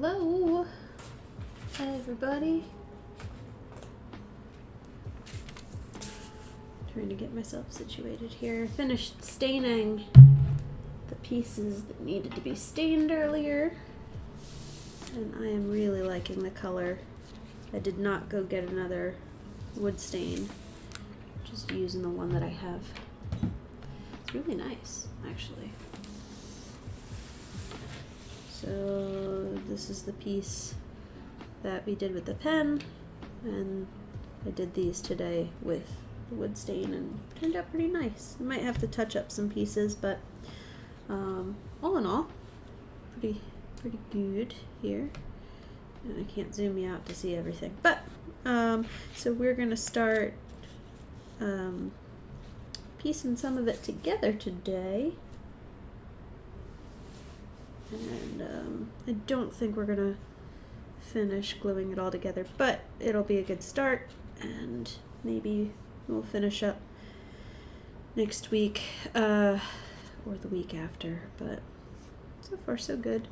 Hello, everybody. Trying to get myself situated here. Finished staining the pieces that needed to be stained earlier, and I am really liking the color. I did not go get another wood stain, just using the one that I have. It's really nice, actually. So this is the piece that we did with the pen, and I did these today with the wood stain and it turned out pretty nice. I might have to touch up some pieces, but all in all, pretty good here. And I can't zoom you out to see everything, but so we're gonna start piecing some of it together today. And I don't think we're gonna finish gluing it all together, but it'll be a good start, and maybe we'll finish up next week or the week after, but so far so good.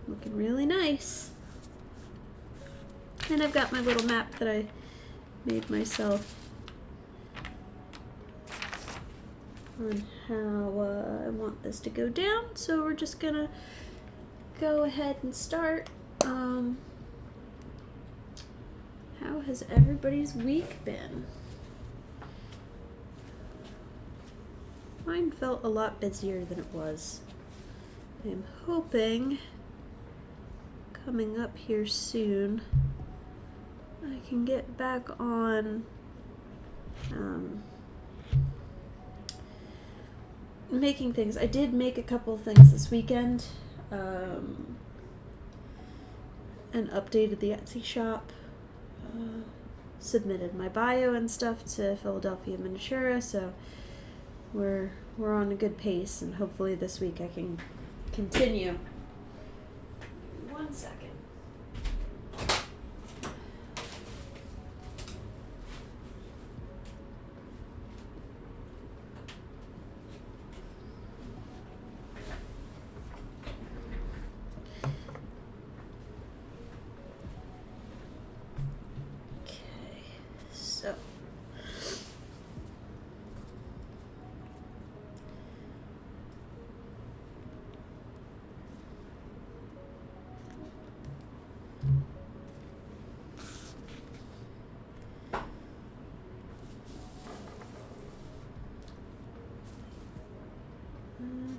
Looking really nice. And I've got my little map that I made myself on how I want this to go down, so we're just gonna go ahead and start. How has everybody's week been? Mine felt a lot busier than it was. I'm hoping coming up here soon I can get back on making things. I did make a couple things this weekend and updated the Etsy shop, submitted my bio and stuff to Philadelphia Miniaturist, so we're on a good pace, and hopefully this week I can continue. 1 second.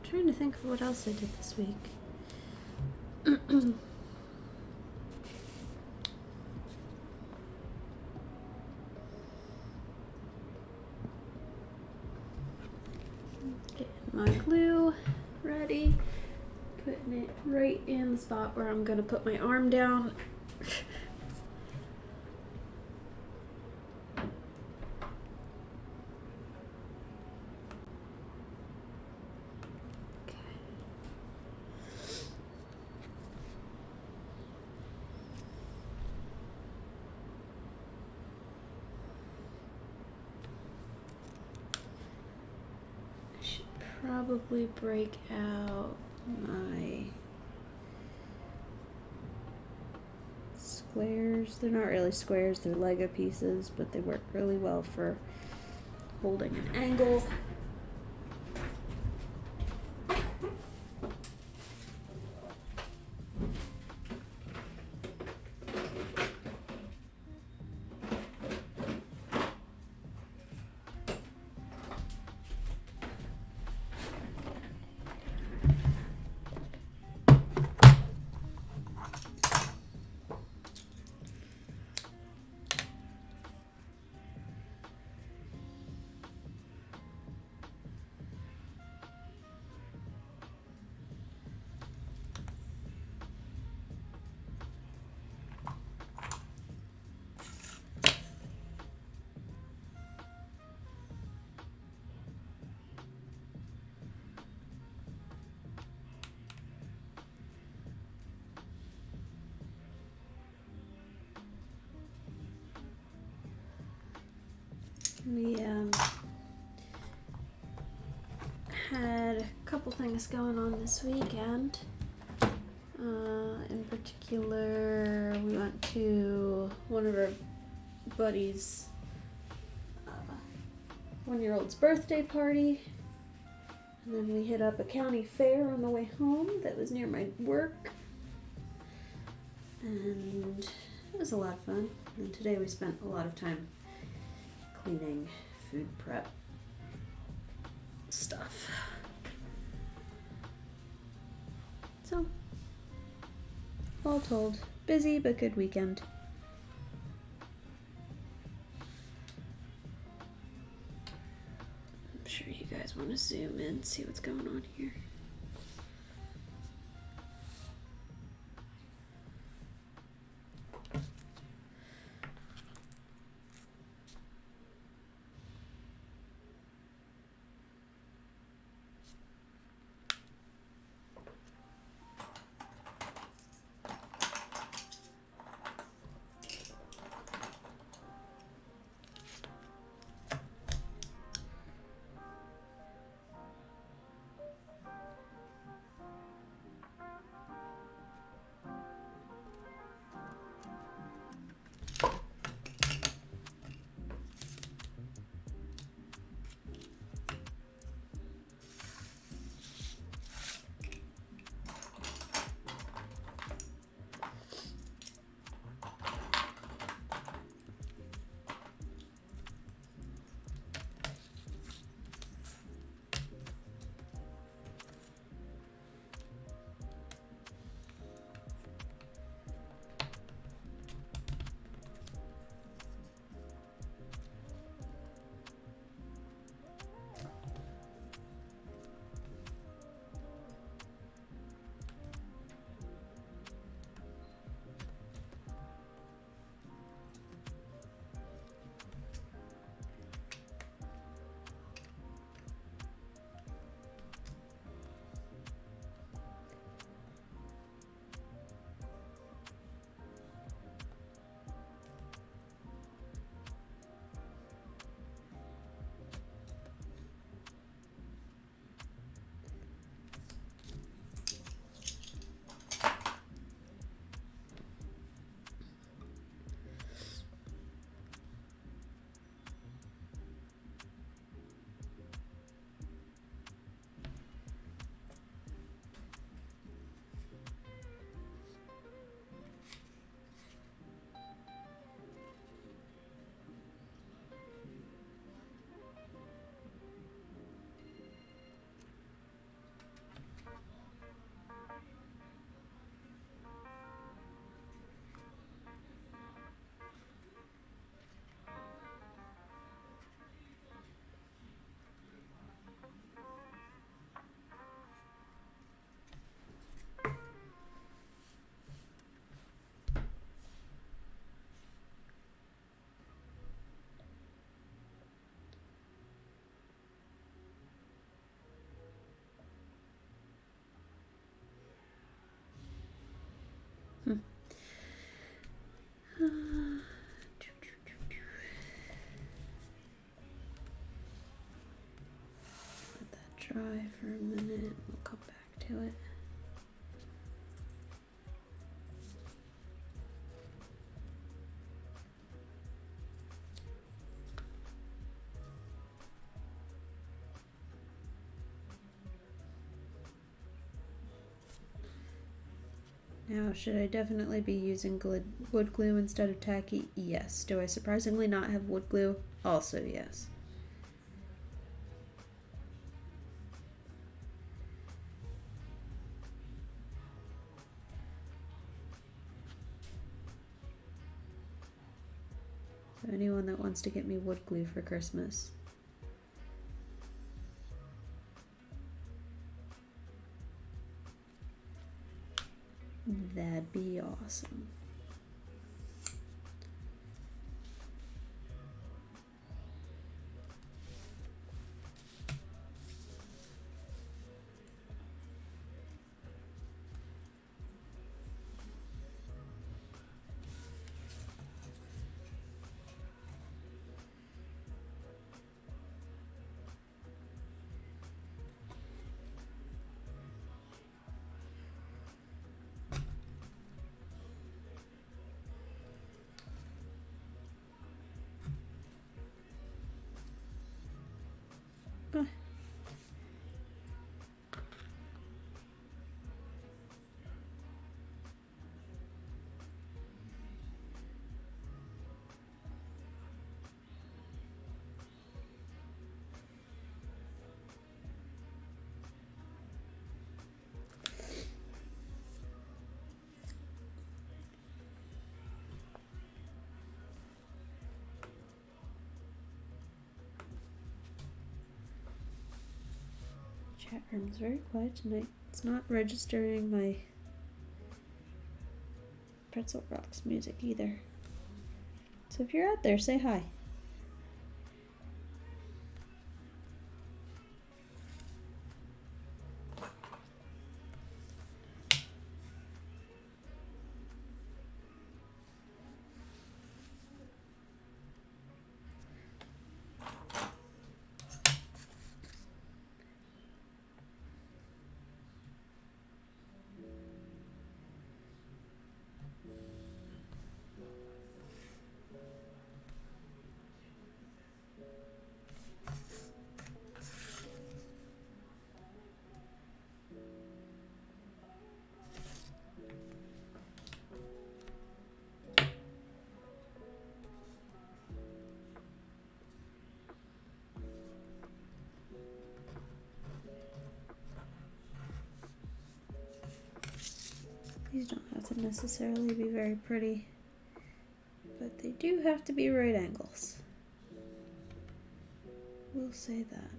Trying to think of what else I did this week. Getting my glue ready, putting it right in the spot where I'm going to put my arm down. Probably break out my squares. They're not really squares, they're Lego pieces, but they work really well for holding an angle. We had a couple things going on this weekend. In particular, we went to one of our buddies' 1-year-old's birthday party. And then we hit up a county fair on the way home that was near my work. And it was a lot of fun. And today we spent a lot of time cleaning food prep stuff. So, all told, busy but good weekend. I'm sure you guys want to zoom in, see what's going on here. Let that dry for a minute. We'll come back to it. Now, should I definitely be using wood glue instead of tacky? Yes. Do I surprisingly not have wood glue? Also, yes. So anyone that wants to get me wood glue for Christmas, that'd be awesome. Chat room is very quiet tonight. It's not registering my Pretzel Rocks music either. So if you're out there, say hi. These don't have to necessarily be very pretty, but they do have to be right angles. We'll say that.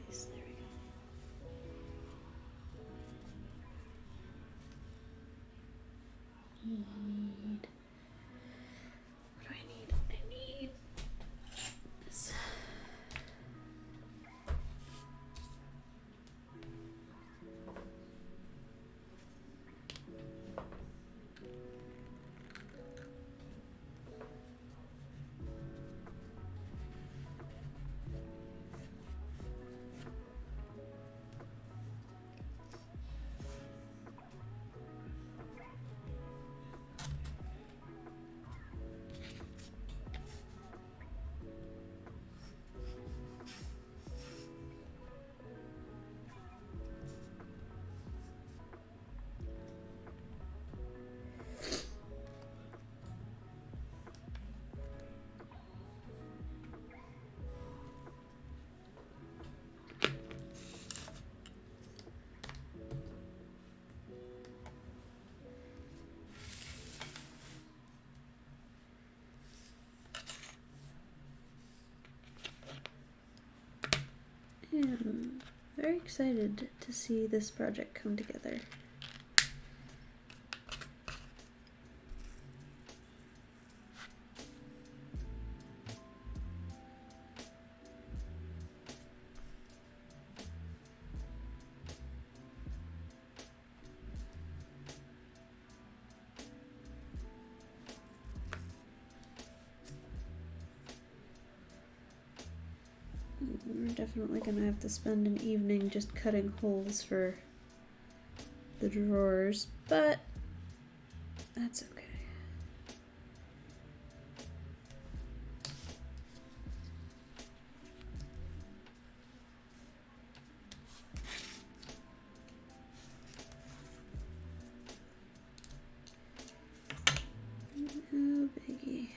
Nice, there we go. What do I need? I need this. I'm very excited to see this project come together. We're definitely gonna have to spend an evening just cutting holes for the drawers, but that's okay. No biggie.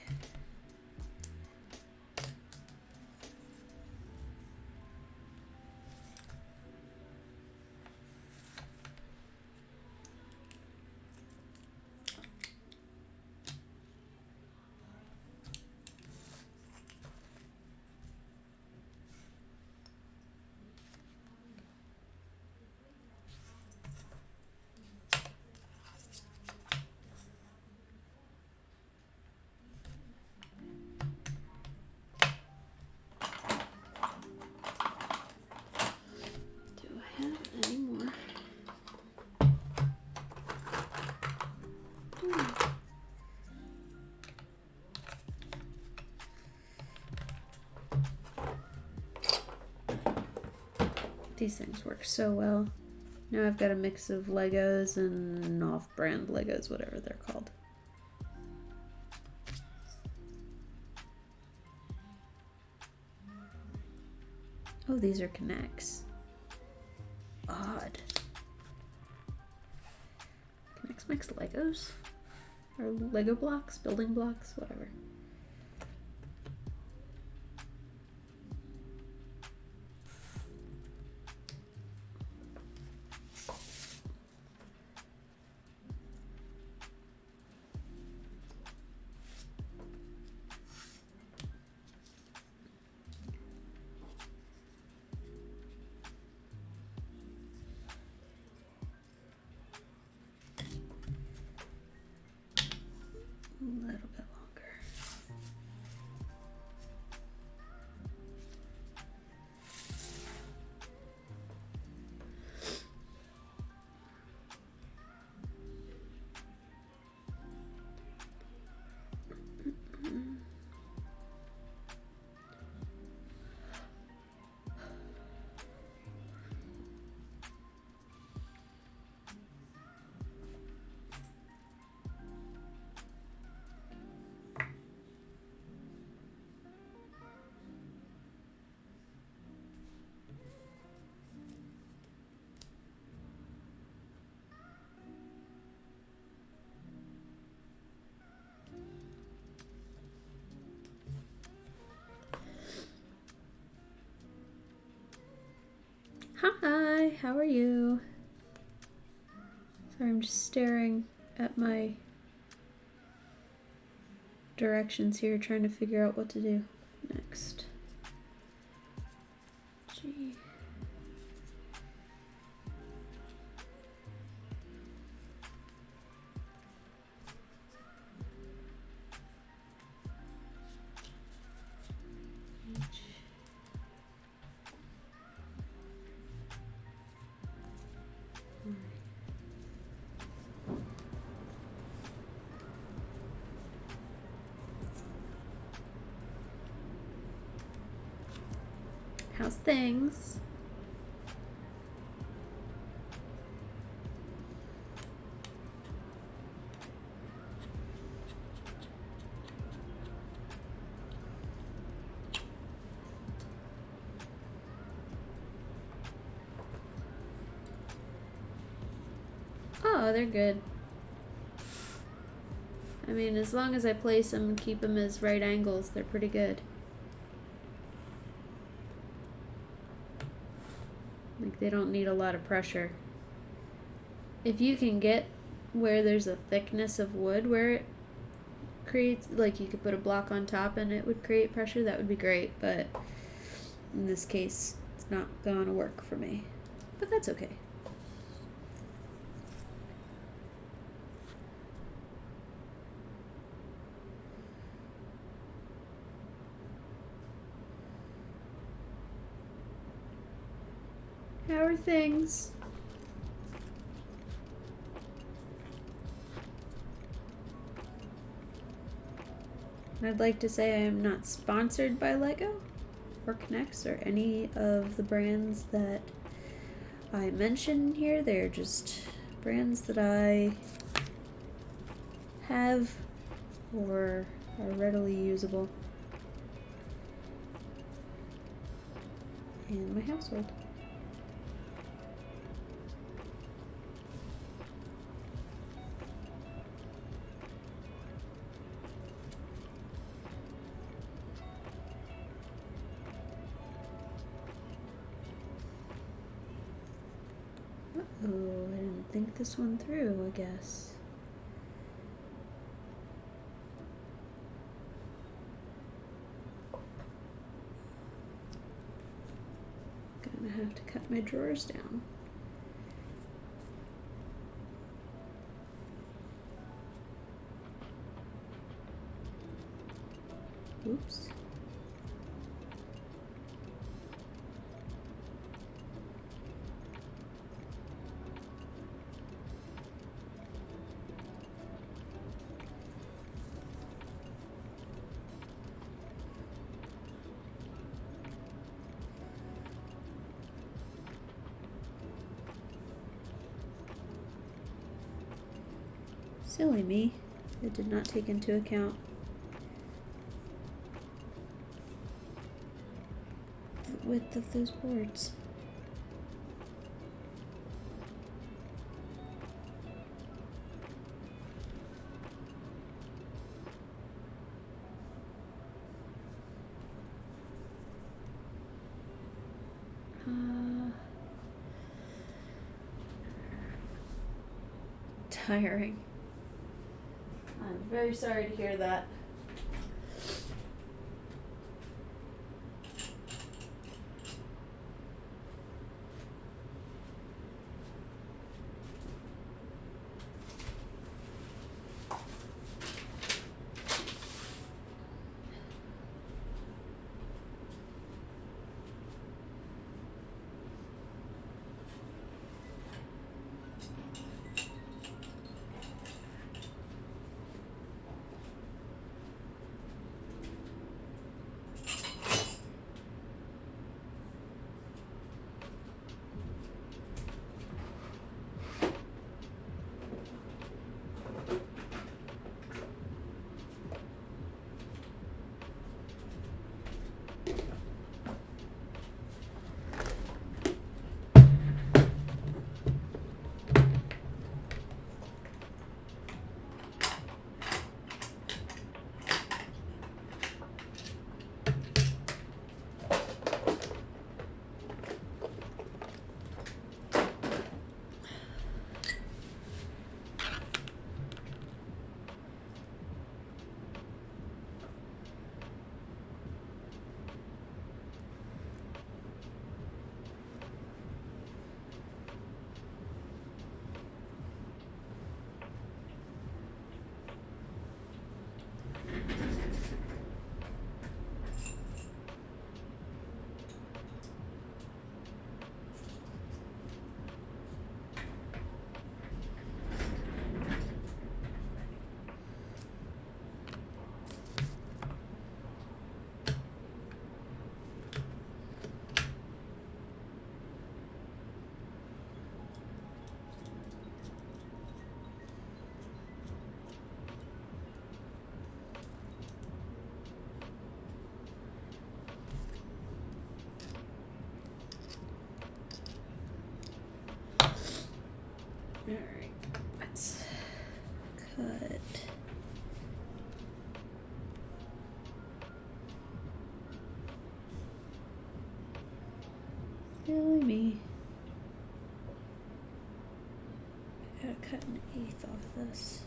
These things work so well. Now I've got a mix of Legos and off-brand Legos, whatever they're called. Oh, these are K'NEX. Odd. K'NEX makes Legos? Or Lego blocks? Building blocks? Whatever. A little bit longer. Hi, how are you? Sorry, I'm just staring at my directions here, trying to figure out what to do next. Gee. How's things? Oh, they're good. I mean, as long as I place them and keep them as right angles, they're pretty good. Like, they don't need a lot of pressure. If you can get where there's a thickness of wood where it creates, like you could put a block on top and it would create pressure, that would be great, but in this case, it's not going to work for me. But that's okay. How are things? I'd like to say I am not sponsored by Lego or K'NEX or any of the brands that I mention here. They're just brands that I have or are readily usable in my household. Oh, I didn't think this one through, I guess. Gonna have to cut my drawers down. Oops. Silly me. I did not take into account the width of those boards. Tiring. I'm very sorry to hear that. Alright, let's cut. Silly me. I gotta cut an eighth off this.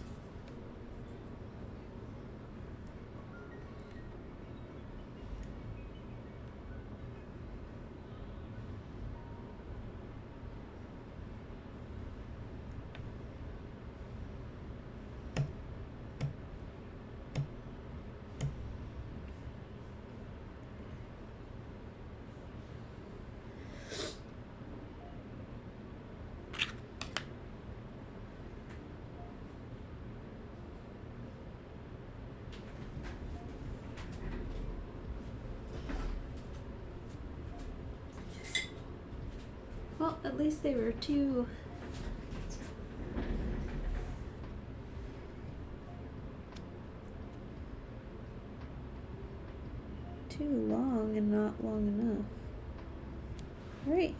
Well, at least they were too long and not long enough. Right.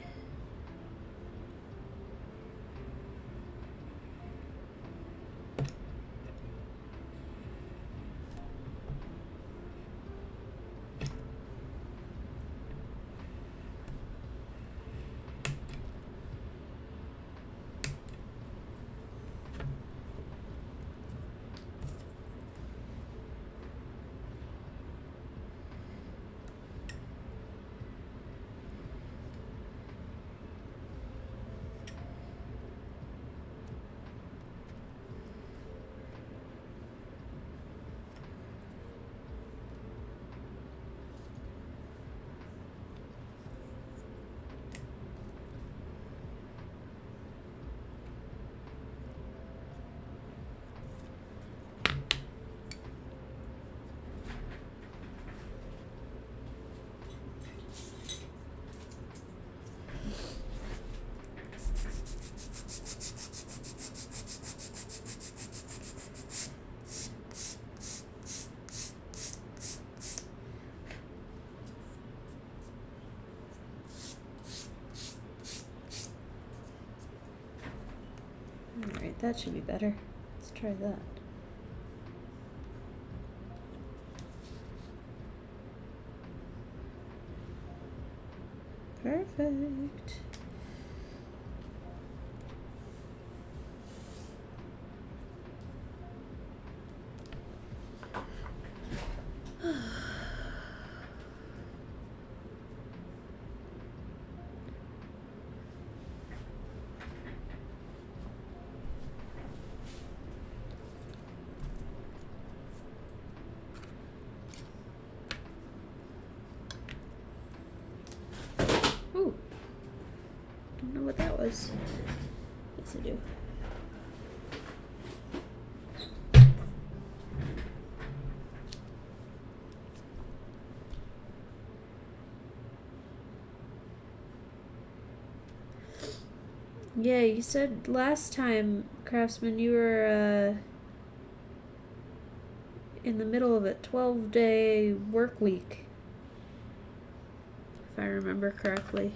Alright, that should be better. Let's try that. Perfect. Ooh. Don't know what that was. Yes, I do. Yeah, you said last time, Craftsman, you were in the middle of a 12-day work week, if I remember correctly.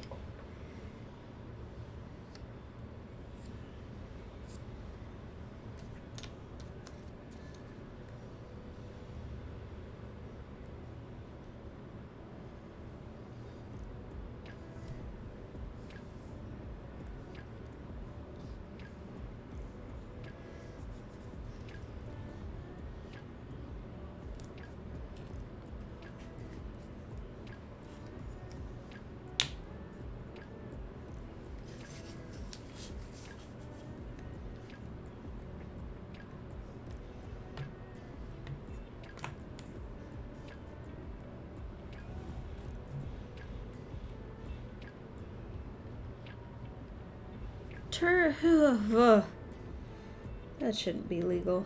That shouldn't be legal.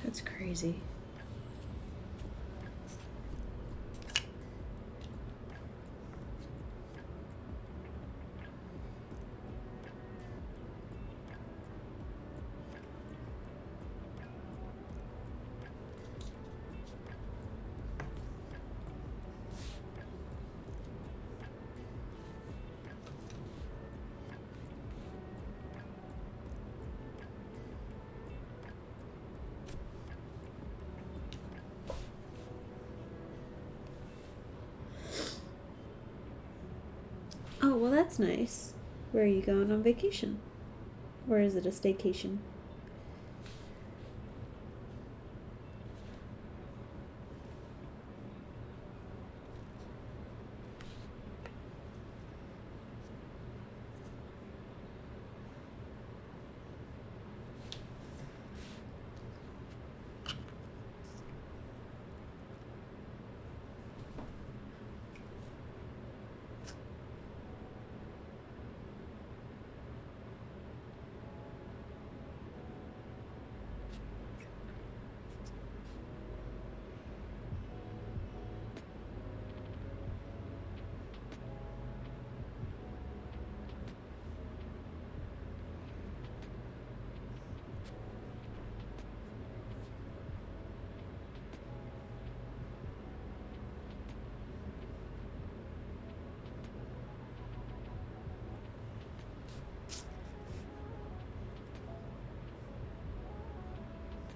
That's crazy. Oh, well, that's nice. Where are you going on vacation? Or is it a staycation?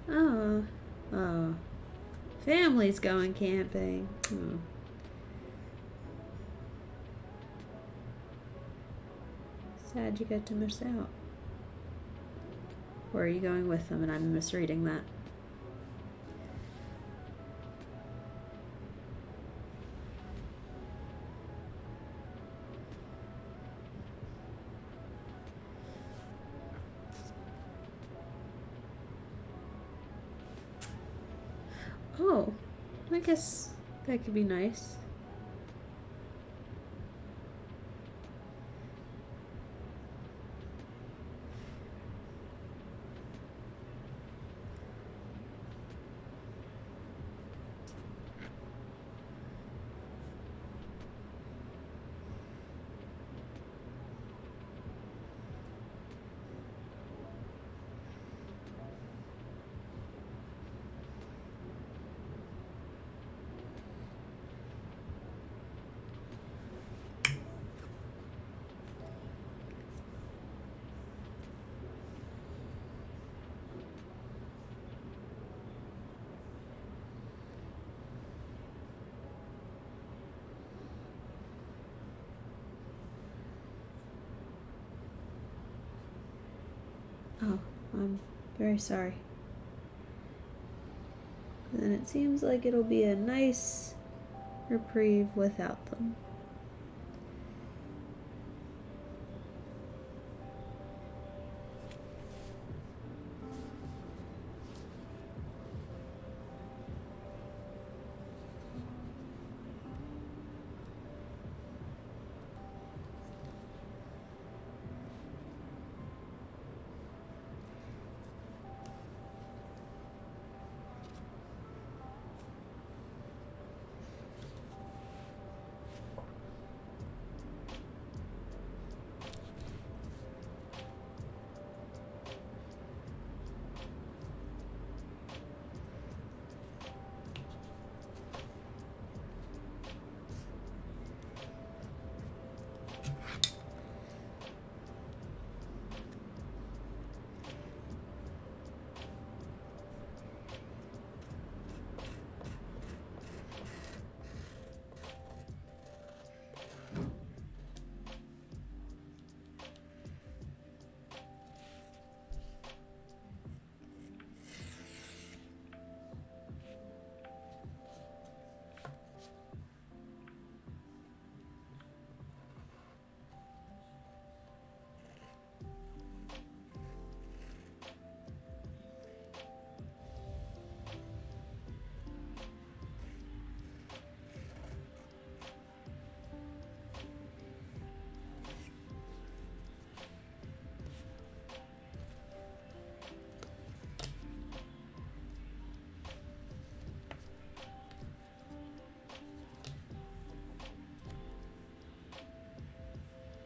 Oh. Oh. Family's going camping. Oh. Sad you get to miss out. Or are you going with them and I'm misreading that? Oh, I guess that could be nice. Oh, I'm very sorry. Then it seems like it'll be a nice reprieve without them.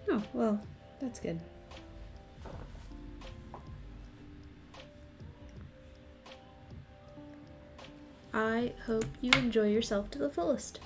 Oh, well, that's good. I hope you enjoy yourself to the fullest.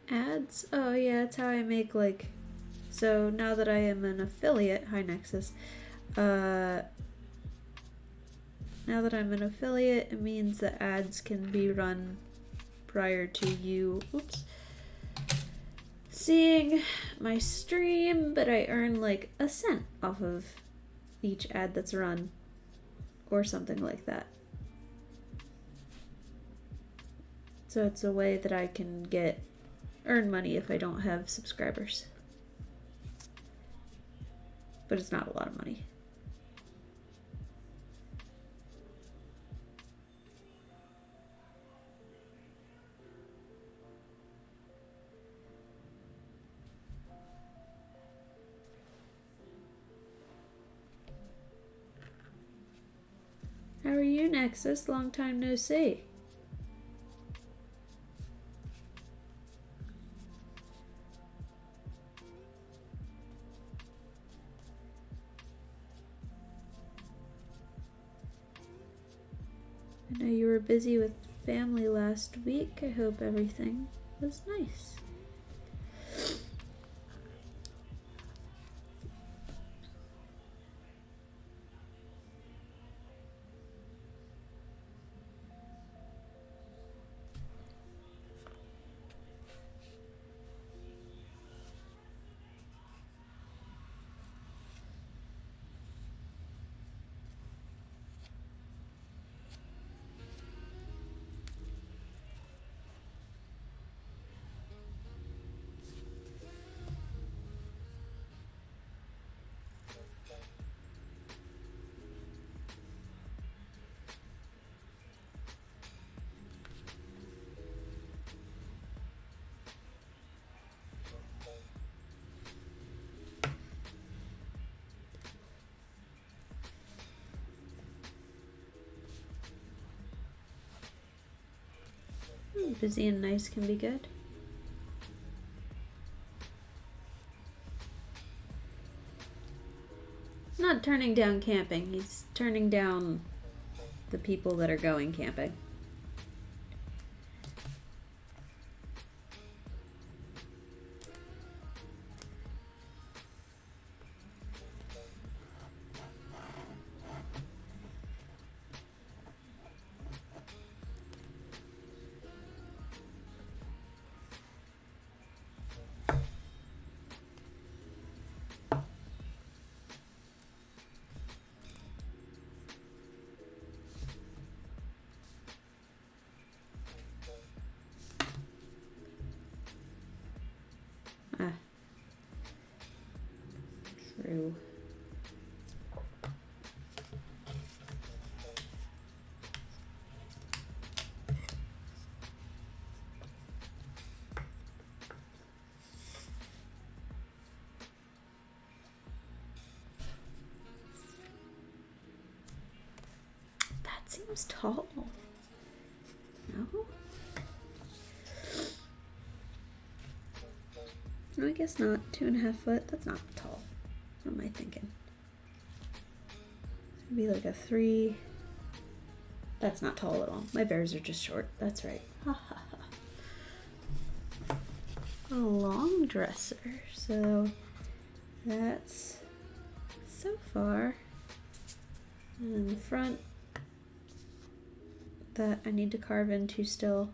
Ads? Oh yeah, that's how I make so now that I am an affiliate, hi Nexus, now that I'm an affiliate, it means that ads can be run prior to you, seeing my stream, but I earn like a cent off of each ad that's run, or something like that. So it's a way that I can earn money if I don't have subscribers. But it's not a lot of money. How are you, Nexus? Long time no see. I know you were busy with family last week. I hope everything was nice. busy and nice can be good. Not turning down camping, he's turning down the people that are going camping. Ah. True. That seems tall. No? No, I guess not. 2.5 foot. That's not tall. What am I thinking? Maybe like a 3. That's not tall at all. My bears are just short. That's right. Ha ha ha. A long dresser. So that's so far. And in the front, that I need to carve into still.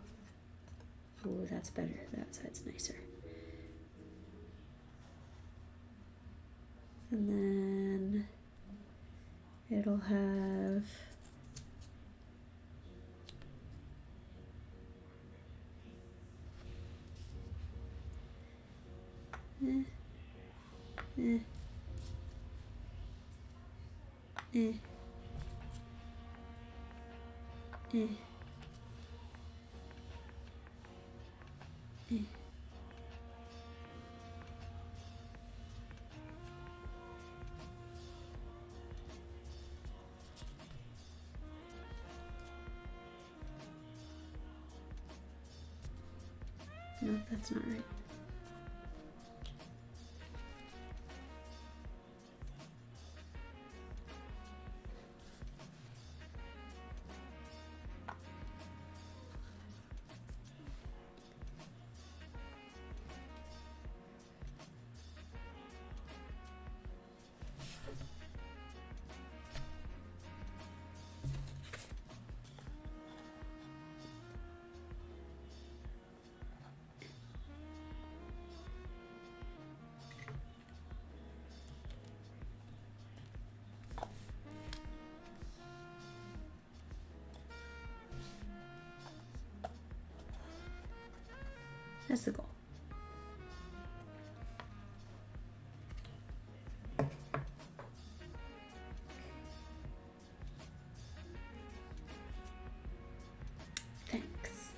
Ooh, that's better. That side's nicer. And then it'll have eh. No, that's not right. That's the goal. Thanks.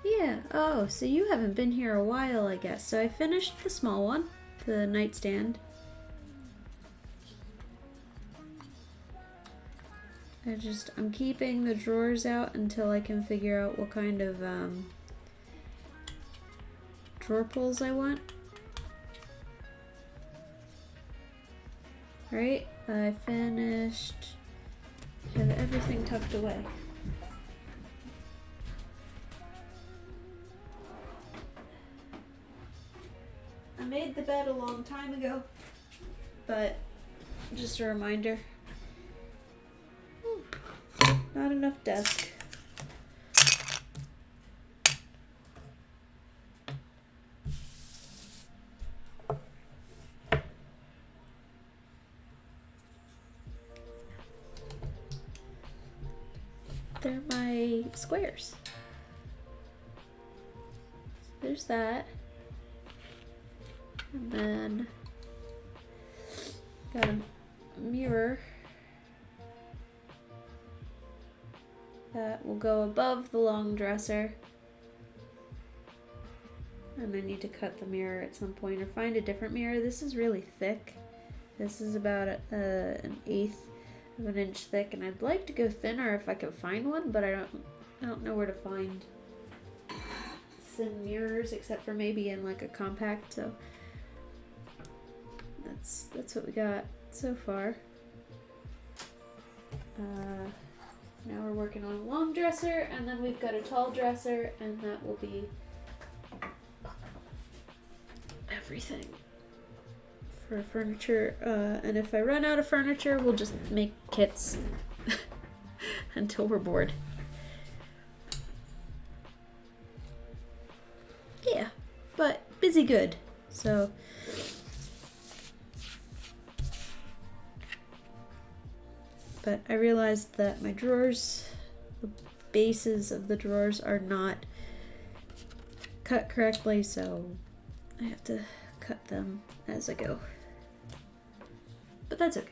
Yeah, oh, so you haven't been here a while, I guess. So I finished the small one, the nightstand. I'm keeping the drawers out until I can figure out what kind of drawer pulls I want. Right, I finished. Have everything tucked away. I made the bed a long time ago, but just a reminder. Not enough desk. They're my squares. There's that. And then got a mirror That will go above the long dresser. And I need to cut the mirror at some point or find a different mirror. This is really thick. This is about an eighth of an inch thick, and I'd like to go thinner if I could find one, but I don't know where to find thin mirrors except for maybe in like a compact. So that's what we got so far. Now we're working on a long dresser, and then we've got a tall dresser, and that will be everything for furniture. And if I run out of furniture, we'll just make kits until we're bored. Yeah, but busy good. So but I realized that my drawers, the bases of the drawers are not cut correctly, so I have to cut them as I go. But that's okay.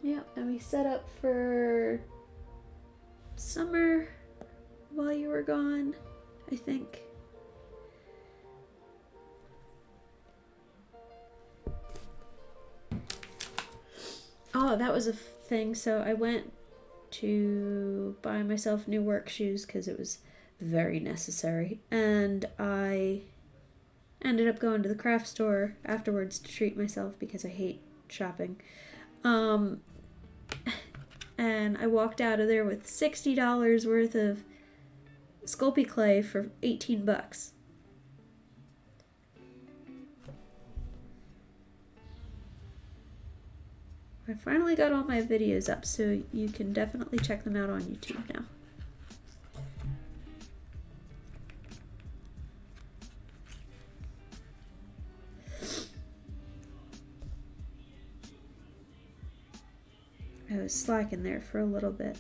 Yeah, and we set up for summer while you were gone, I think. Oh, that was a thing. So I went to buy myself new work shoes because it was very necessary. And I ended up going to the craft store afterwards to treat myself because I hate shopping. And I walked out of there with $60 worth of Sculpey clay for $18. I finally got all my videos up, so you can definitely check them out on YouTube now. I was slacking there for a little bit,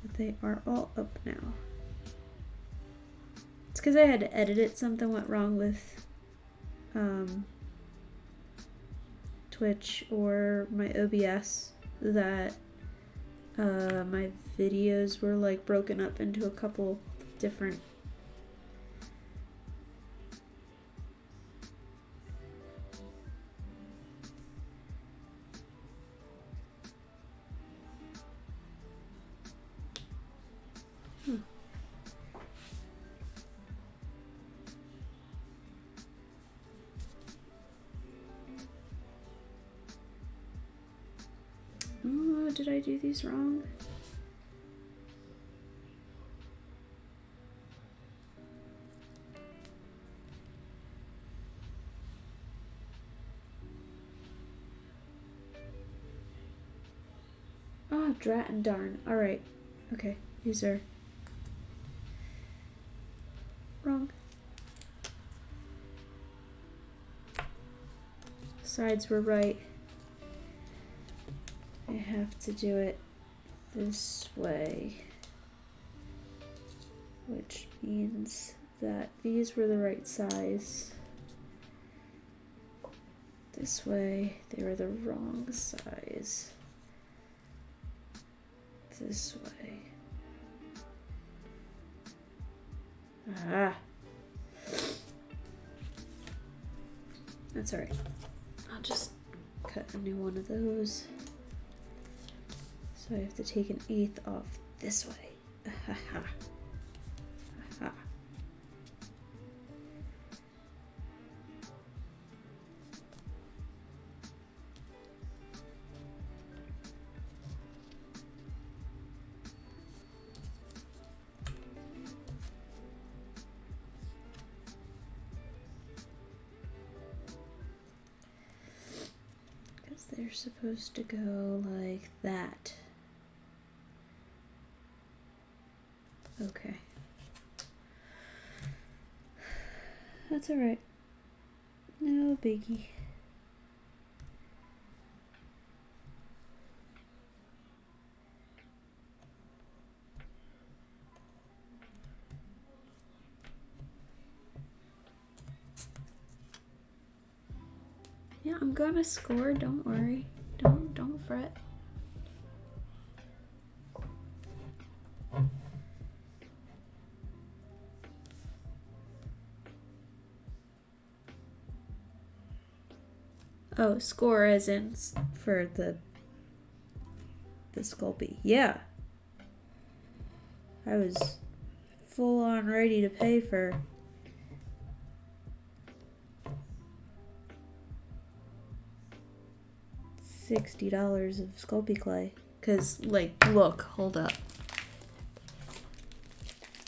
but they are all up now. It's because I had to edit it. Something went wrong with Twitch or my OBS that my videos were like broken up into a couple different Oh, did I do these wrong? Oh, drat and darn. Alright. Okay, these are wrong. Sides were right. I have to do it this way, which means that these were the right size. This way, they were the wrong size. This way. Ah. That's alright. I'll just cut a new one of those. So I have to take 1/8 off this way. Aha. Aha. Because they're supposed to go like that. Okay. That's alright. No biggie. gonna score, don't worry. Don't fret. Oh, score as in for the Sculpey. Yeah. I was full on ready to pay for $60 of Sculpey clay. Cause like, look, hold up.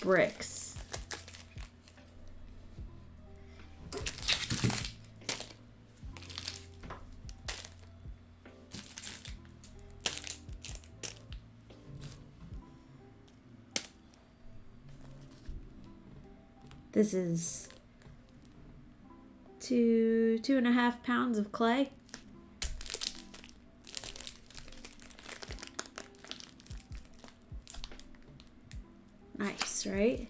Bricks. This is 2.5 pounds of clay. Nice, right?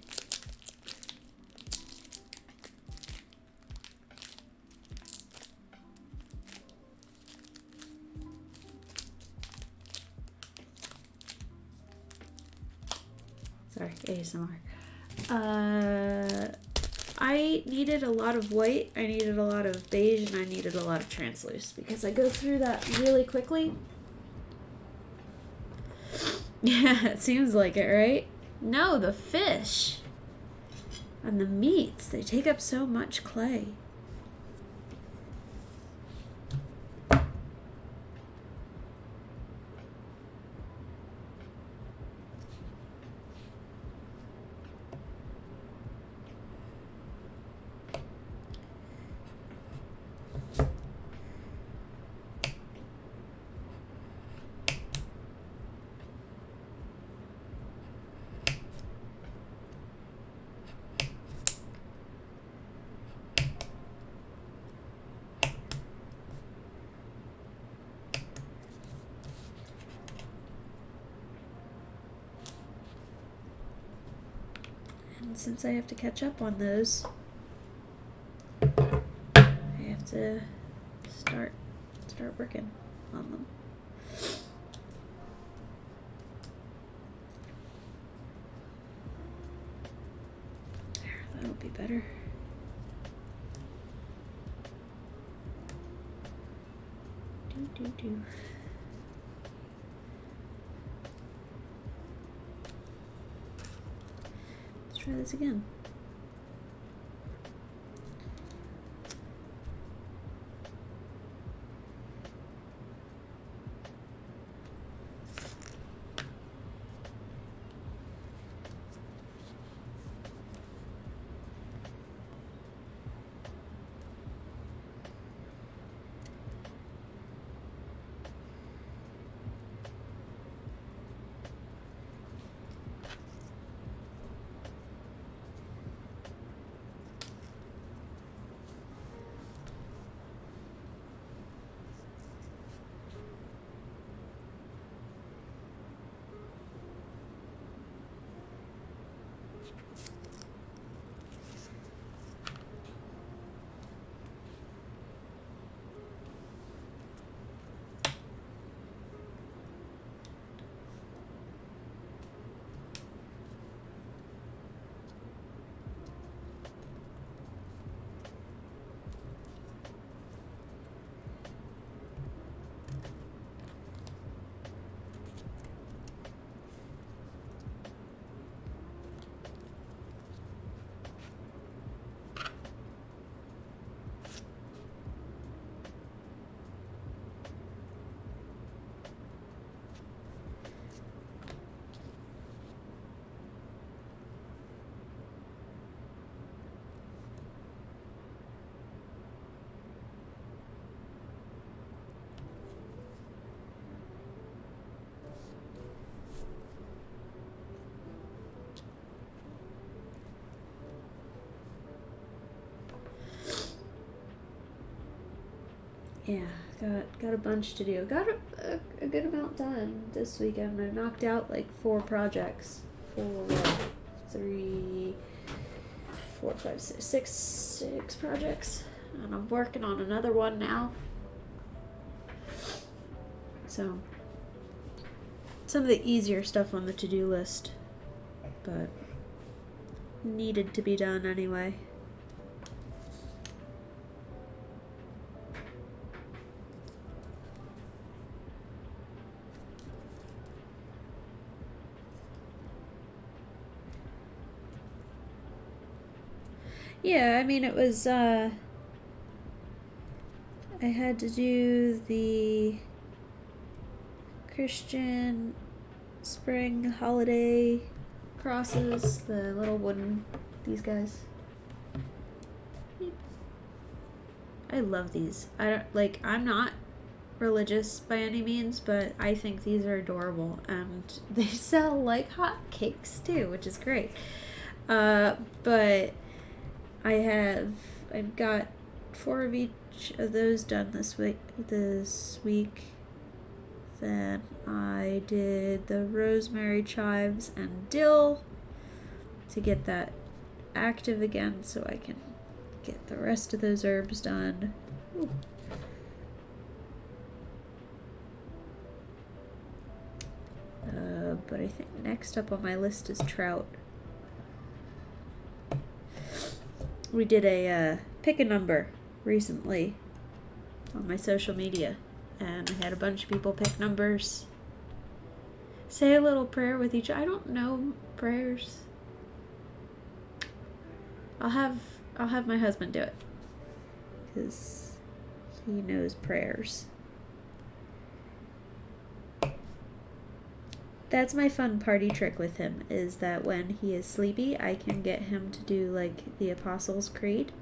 Sorry, ASMR. I needed a lot of white, I needed a lot of beige, and I needed a lot of transluce because I go through that really quickly. Yeah, it seems like it, right? No, the fish and the meats, they take up so much clay. And since I have to catch up on those, I have to start working on them. There, that'll be better. Do. Let's try this again. Yeah, got a bunch to do. Got a good amount done this weekend. I knocked out like 4 projects. 3, 4, 5, 6 projects. And I'm working on another one now. So, some of the easier stuff on the to-do list, but needed to be done anyway. Yeah, I mean, it was, I had to do the Christian spring holiday crosses, the little wooden, these guys. I love these. I'm not religious by any means, but I think these are adorable, and they sell like hotcakes too, which is great. But I've got 4 of each of those done this week. Then I did the rosemary, chives, and dill to get that active again so I can get the rest of those herbs done. Ooh. But I think next up on my list is trout. We did a pick a number recently on my social media, and I had a bunch of people pick numbers, say a little prayer with each. I don't know prayers. I'll have my husband do it, because he knows prayers. That's my fun party trick with him, is that when he is sleepy, I can get him to do like the Apostles' Creed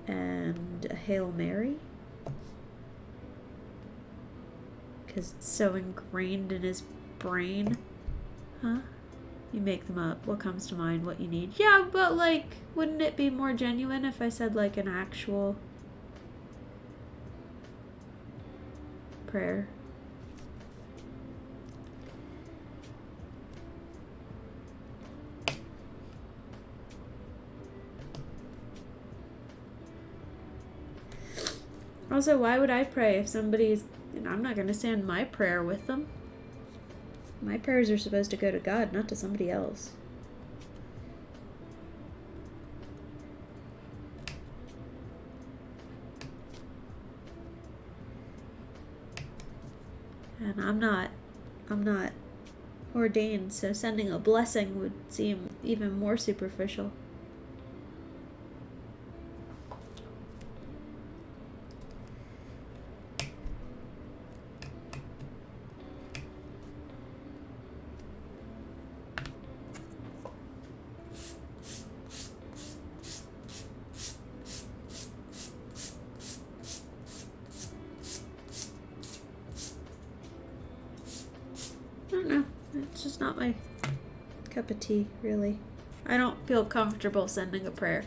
and a Hail Mary, because it's so ingrained in his brain. Huh? You make them up. What comes to mind? What you need? Yeah, but like, wouldn't it be more genuine if I said like an actual prayer? Also, why would I pray if somebody's... I'm not going to send my prayer with them. My prayers are supposed to go to God, not to somebody else. And I'm not ordained, so sending a blessing would seem even more superficial. I don't know. It's just not my cup of tea, really. I don't feel comfortable sending a prayer.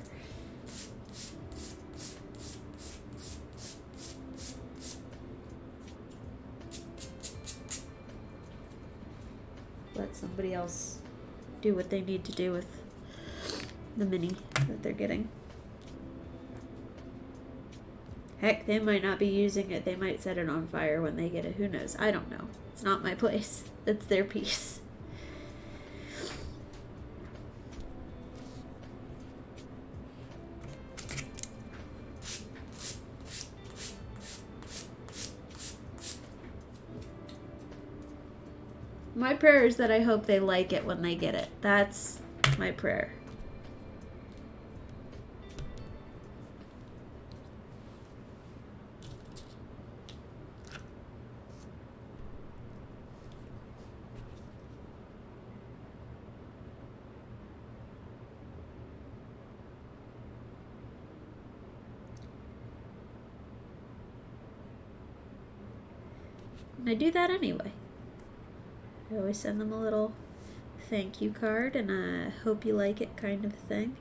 Let somebody else do what they need to do with the mini that they're getting. Heck, they might not be using it. They might set it on fire when they get it. Who knows? I don't know. It's not my place. It's their piece. My prayer is that I hope they like it when they get it. That's my prayer. And I do that anyway. I always send them a little thank you card and a hope you like it kind of thing.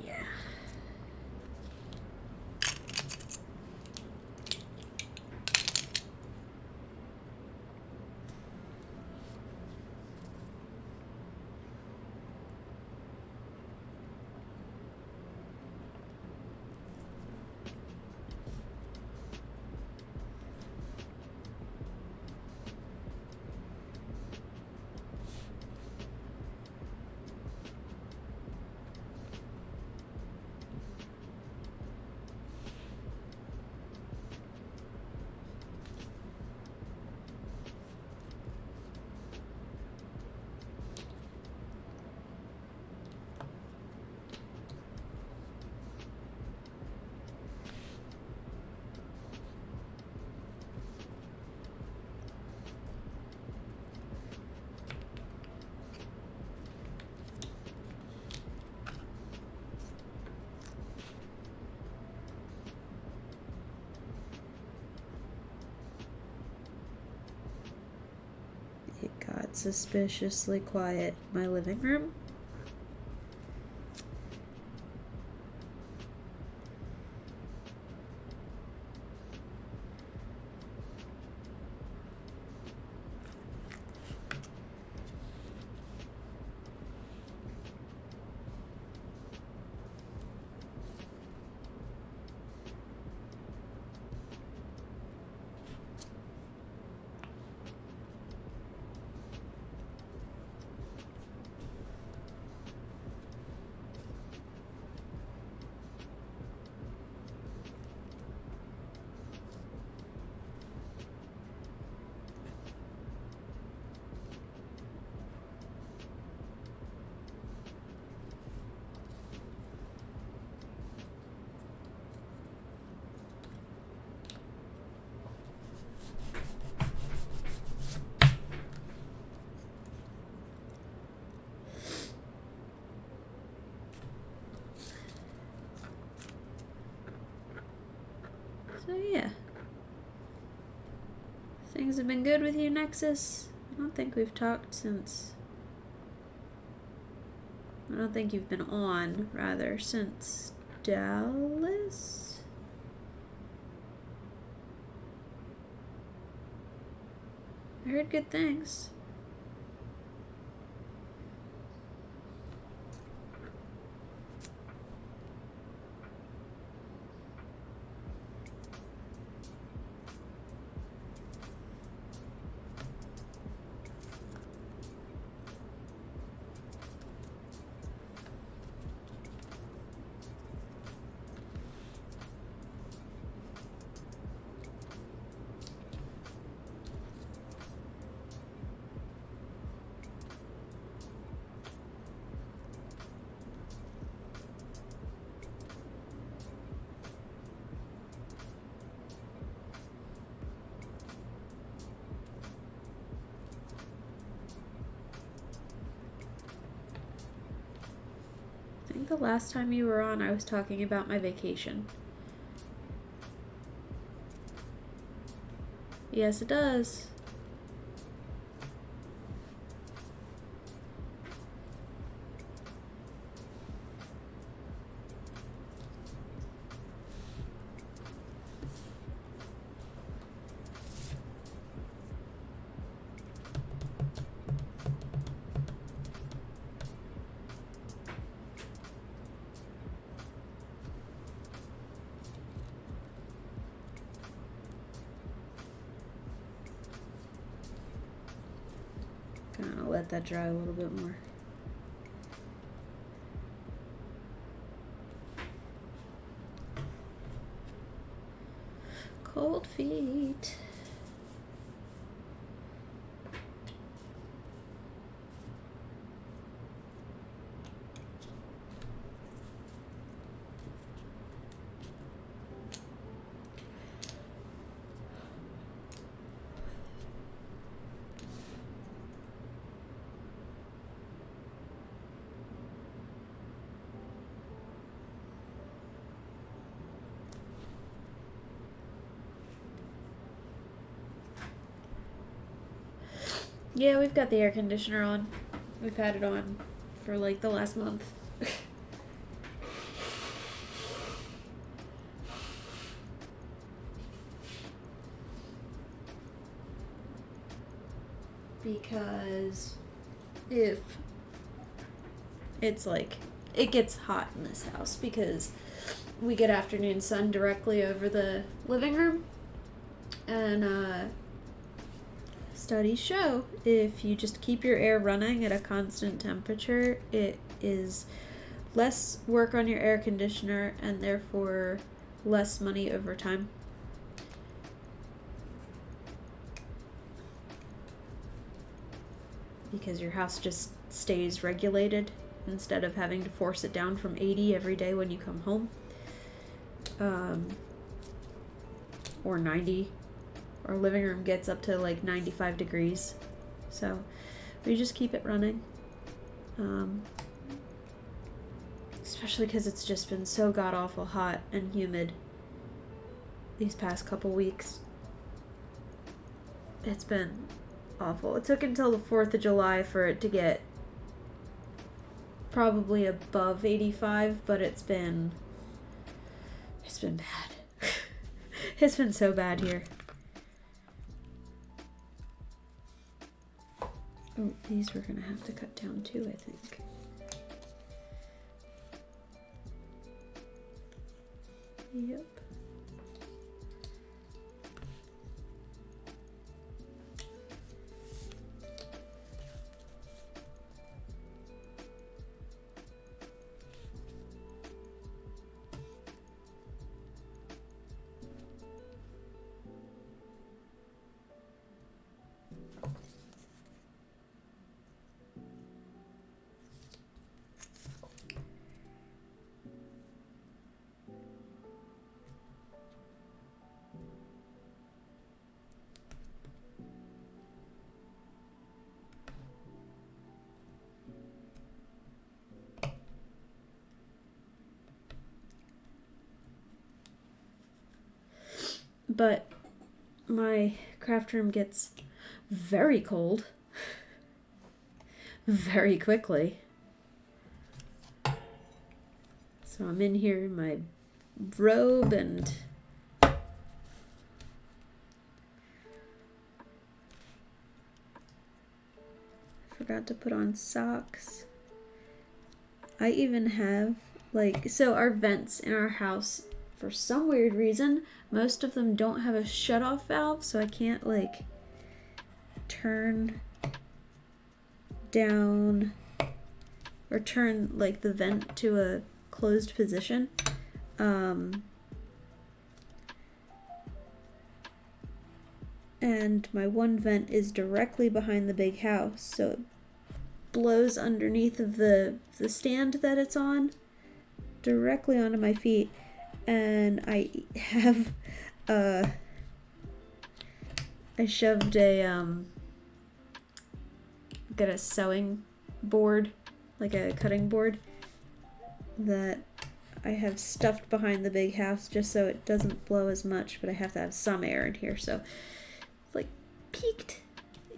Yeah. it got suspiciously quiet in my living room. So yeah, things have been good with you, Nexus. I don't think we've talked since... I don't think you've been on, rather, since Dallas? I heard good things. I think the last time you were on, I was talking about my vacation. Yes, it does. Gonna let that dry a little bit more. Cold feet. Yeah, we've got the air conditioner on. We've had it on for like the last month. Because if it's like, it gets hot in this house because we get afternoon sun directly over the living room. And studies show if you just keep your air running at a constant temperature, it is less work on your air conditioner and therefore less money over time. Because your house just stays regulated instead of having to force it down from 80 every day when you come home. Or 90. Our living room gets up to like 95 degrees. So we just keep it running. Especially because it's just been so god-awful hot and humid these past couple weeks. It's been awful. It took until the 4th of July for it to get probably above 85, but it's been bad. It's been so bad here. Oh, these we're gonna have to cut down too, I think. Yep. But my craft room gets very cold very quickly. So I'm in here in my robe and forgot to put on socks. I even have so our vents in our house, for some weird reason, most of them don't have a shut-off valve, so I can't turn down or turn the vent to a closed position. And my one vent is directly behind the big house, so it blows underneath of the stand that it's on directly onto my feet. And I have I shoved got a sewing board, like a cutting board, that I have stuffed behind the big house just so it doesn't blow as much, but I have to have some air in here, so peaked.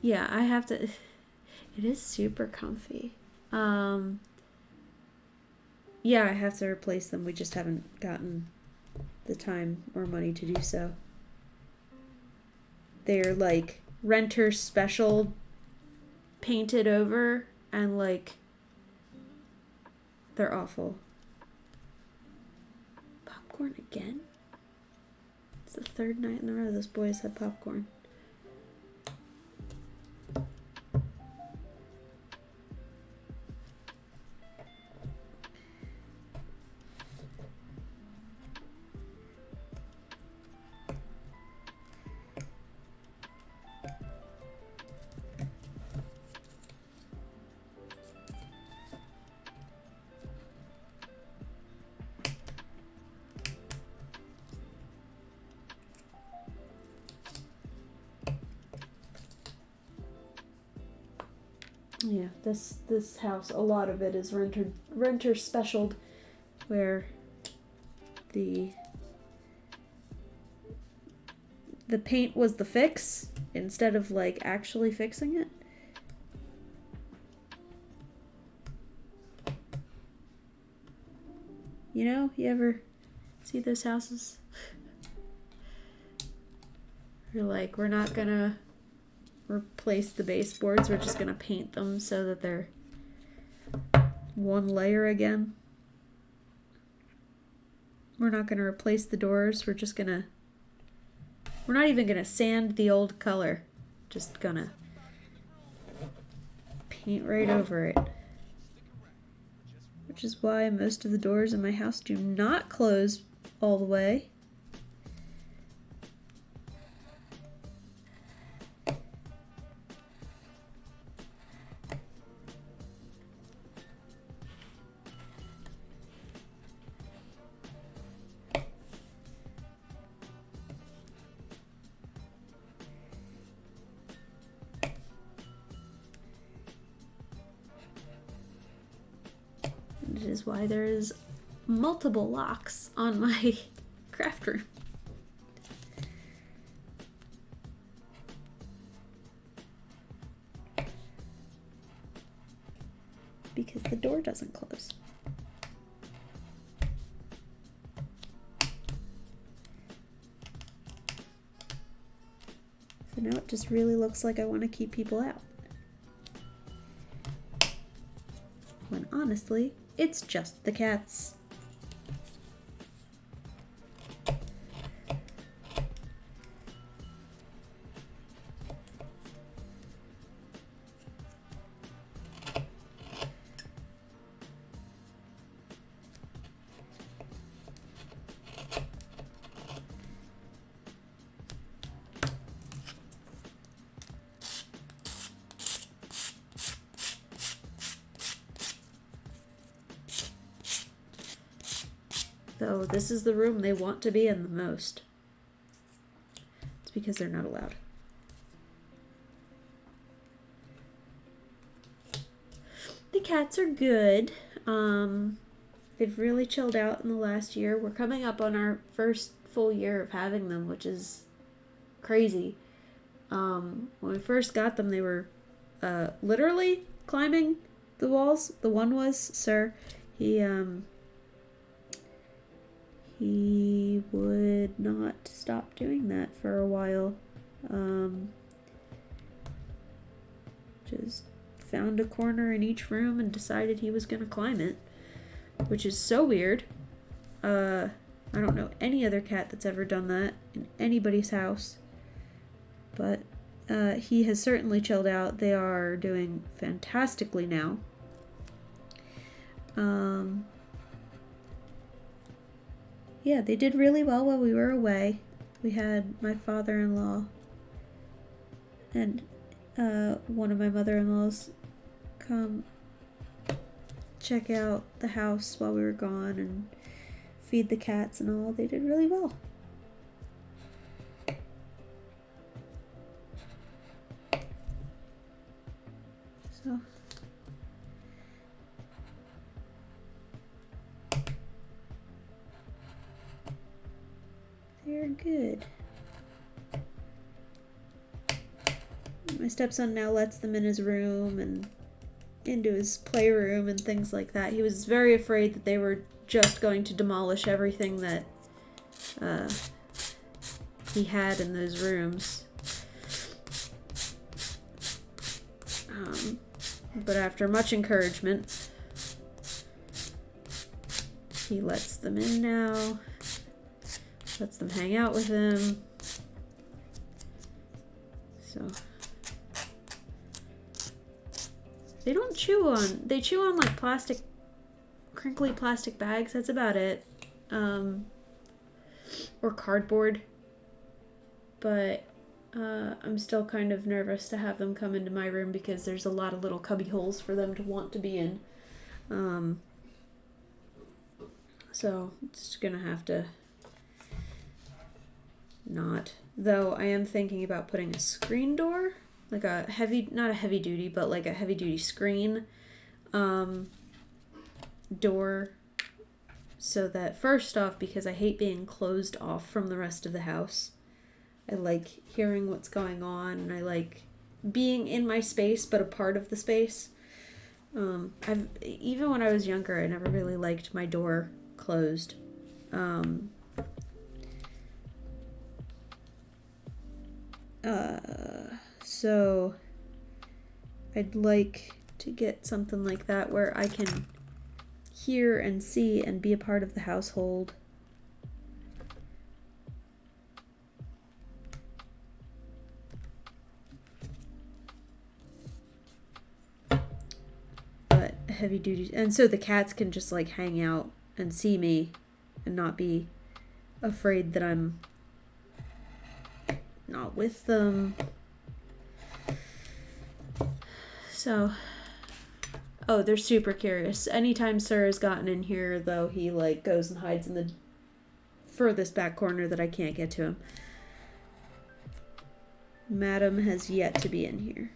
Yeah, I have to. It is super comfy. Yeah, I have to replace them. We just haven't gotten the time or money to do so. They're renter special painted over, and they're awful. Popcorn again? It's the 3rd night in a row this boy's had popcorn. Yeah, this house, a lot of it is renter specialed, where the paint was the fix instead of actually fixing it. You know, you ever see those houses? You're we're not gonna replace the baseboards, we're just gonna paint them so that they're one layer again. We're not gonna replace the doors, we're not even gonna sand the old color, just gonna paint right over it. Which is why most of the doors in my house do not close all the way. It is why there is multiple locks on my craft room. because the door doesn't close. So now it just really looks like I want to keep people out. When honestly, it's just the cats. Though this is the room they want to be in the most. It's because they're not allowed. The cats are good. They've really chilled out in the last year. We're coming up on our first full year of having them, which is crazy. When we first got them, they were literally climbing the walls. The one was, sir, he would not stop doing that for a while. Just found a corner in each room and decided he was going to climb it, which is so weird. I don't know any other cat that's ever done that in anybody's house, but he has certainly chilled out. They are doing fantastically now. Yeah, they did really well while we were away. We had my father-in-law and one of my mother-in-laws come check out the house while we were gone and feed the cats and all. They did really well. So they're good. My stepson now lets them in his room and into his playroom and things like that. He was very afraid that they were just going to demolish everything that he had in those rooms. But after much encouragement, he lets them in now. Lets them hang out with him. So they don't chew on. They chew on like plastic, crinkly plastic bags. That's about it. Or cardboard. But I'm still kind of nervous to have them come into my room because there's a lot of little cubby holes for them to want to be in. So it's gonna have to not. Though I am thinking about putting a screen door, like a heavy, not a heavy duty, but like a heavy duty screen door, so that first off, because I hate being closed off from the rest of the house. I like hearing what's going on, and I like being in my space but a part of the space. Even when I was younger, I never really liked my door closed. So I'd like to get something like that where I can hear and see and be a part of the household. But heavy duty, and so the cats can just like hang out and see me and not be afraid that I'm not with them. So, oh, they're super curious. Anytime Sir has gotten in here, though, he like goes and hides in the furthest back corner that I can't get to him. Madam has yet to be in here.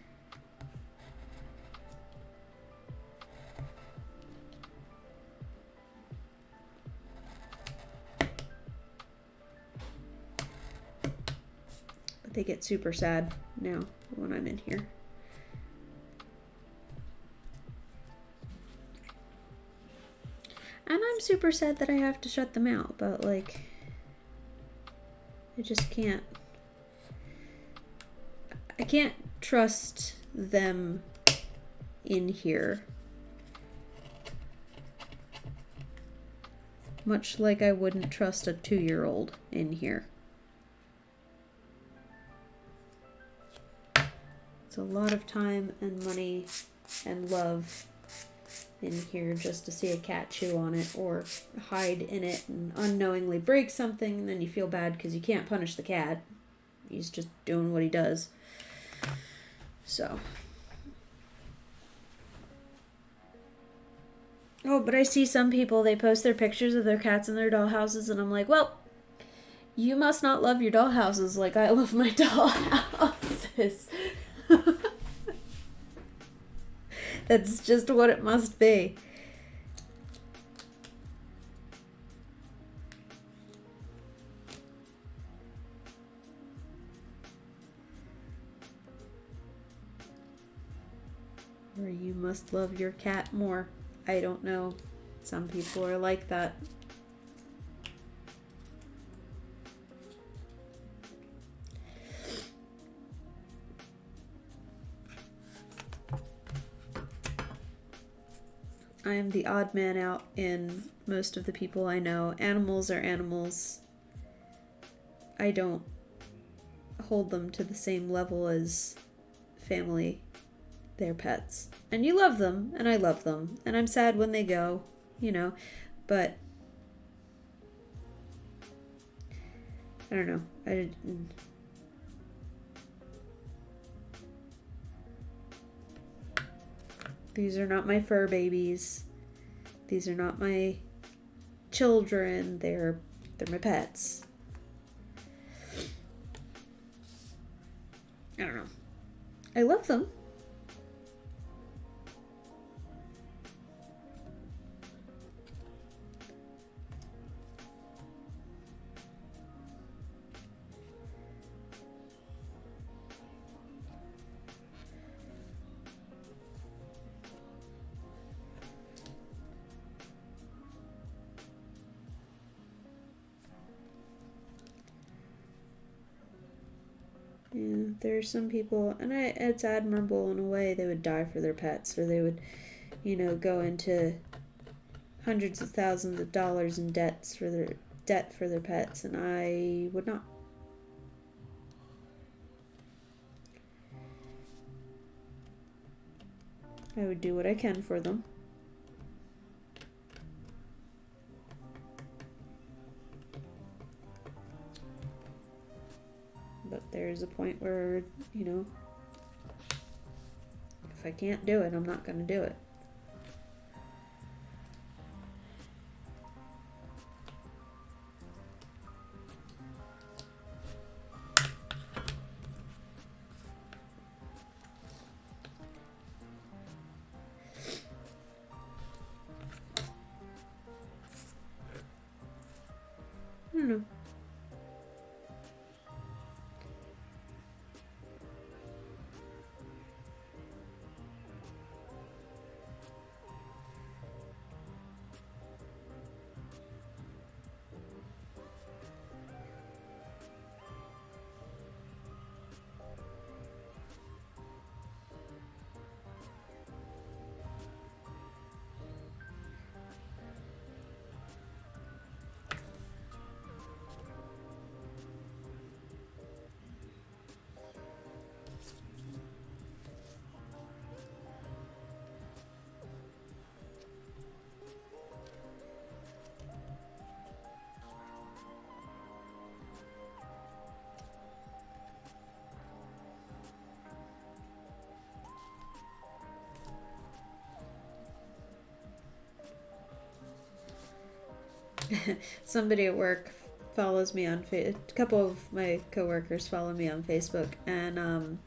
But they get super sad now when I'm in here. And I'm super sad that I have to shut them out, but like, I just can't. I can't trust them in here. Much like I wouldn't trust a 2-year-old in here. It's a lot of time and money and love in here just to see a cat chew on it or hide in it and unknowingly break something, and then you feel bad because you can't punish the cat. He's just doing what he does. So. Oh, but I see some people, they post their pictures of their cats in their dollhouses, and I'm like, well, you must not love your dollhouses like I love my dollhouses. That's just what it must be. Or you must love your cat more. I don't know. Some people are like that. I am the odd man out in most of the people I know. Animals are animals. I don't hold them to the same level as family. They're pets. And you love them, and I love them. And I'm sad when they go, you know. But I don't know. These are not my fur babies. These are not my children. They're my pets. I don't know. I love them. Yeah, there's some people, and it's admirable in a way, they would die for their pets, or they would, you know, go into hundreds of thousands of dollars in debt for their pets, and I would not. I would do what I can for them. But there's a point where, you know, if I can't do it, I'm not going to do it. I don't know. Somebody at work follows me on a couple of my coworkers follow me on Facebook, and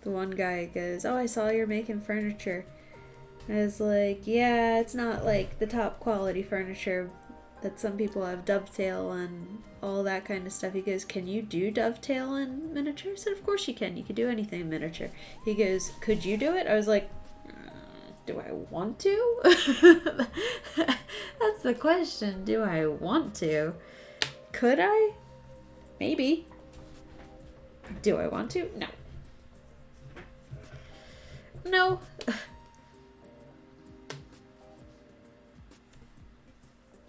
the one guy goes, "Oh, I saw you're making furniture." I was like, "Yeah, it's not like the top quality furniture that some people have, dovetail and all that kind of stuff." He goes, "Can you do dovetail in miniature?" I said, "Of course you can. You can do anything in miniature." He goes, "Could you do it?" I was like, Do I want to? That's the question. Do I want to? Could I? Maybe. Do I want to? No. No.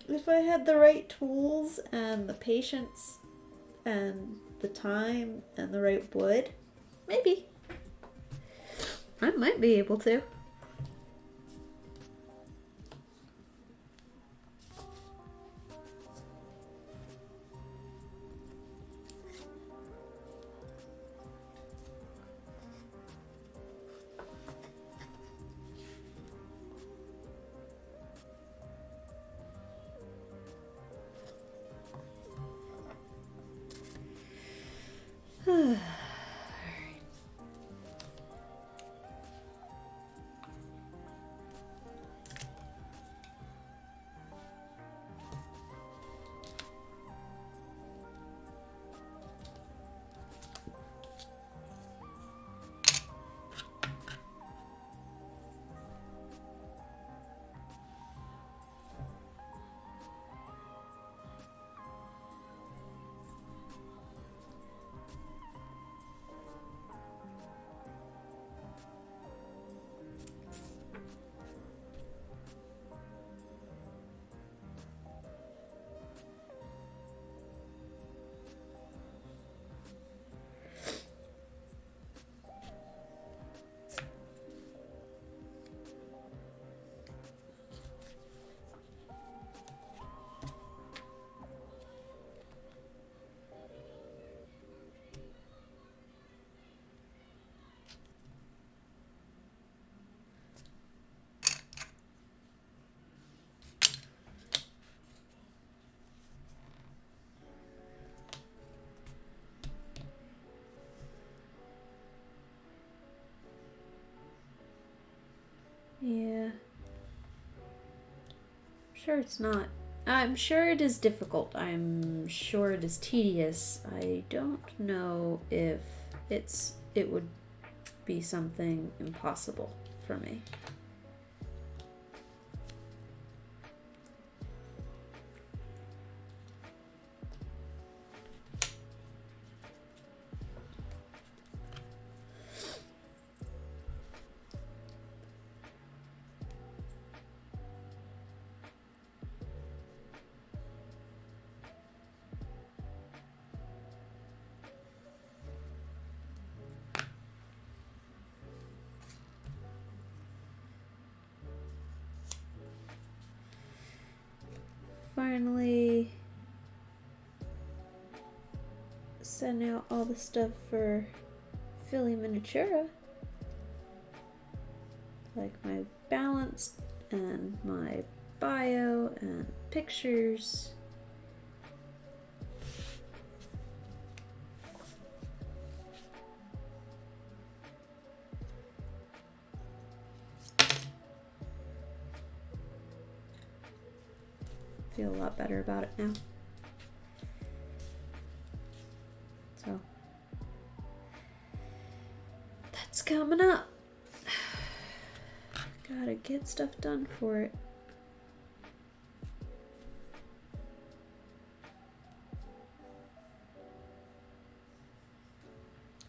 If I had the right tools and the patience and the time and the right wood, maybe. I might be able to. Yeah. Sure it's not. I'm sure it is difficult. I'm sure it is tedious. I don't know if it would be something impossible for me. Finally send out all the stuff for Philly Miniatura, like my balance and my bio and pictures. Feel a lot better about it now. So that's coming up. Gotta get stuff done for it.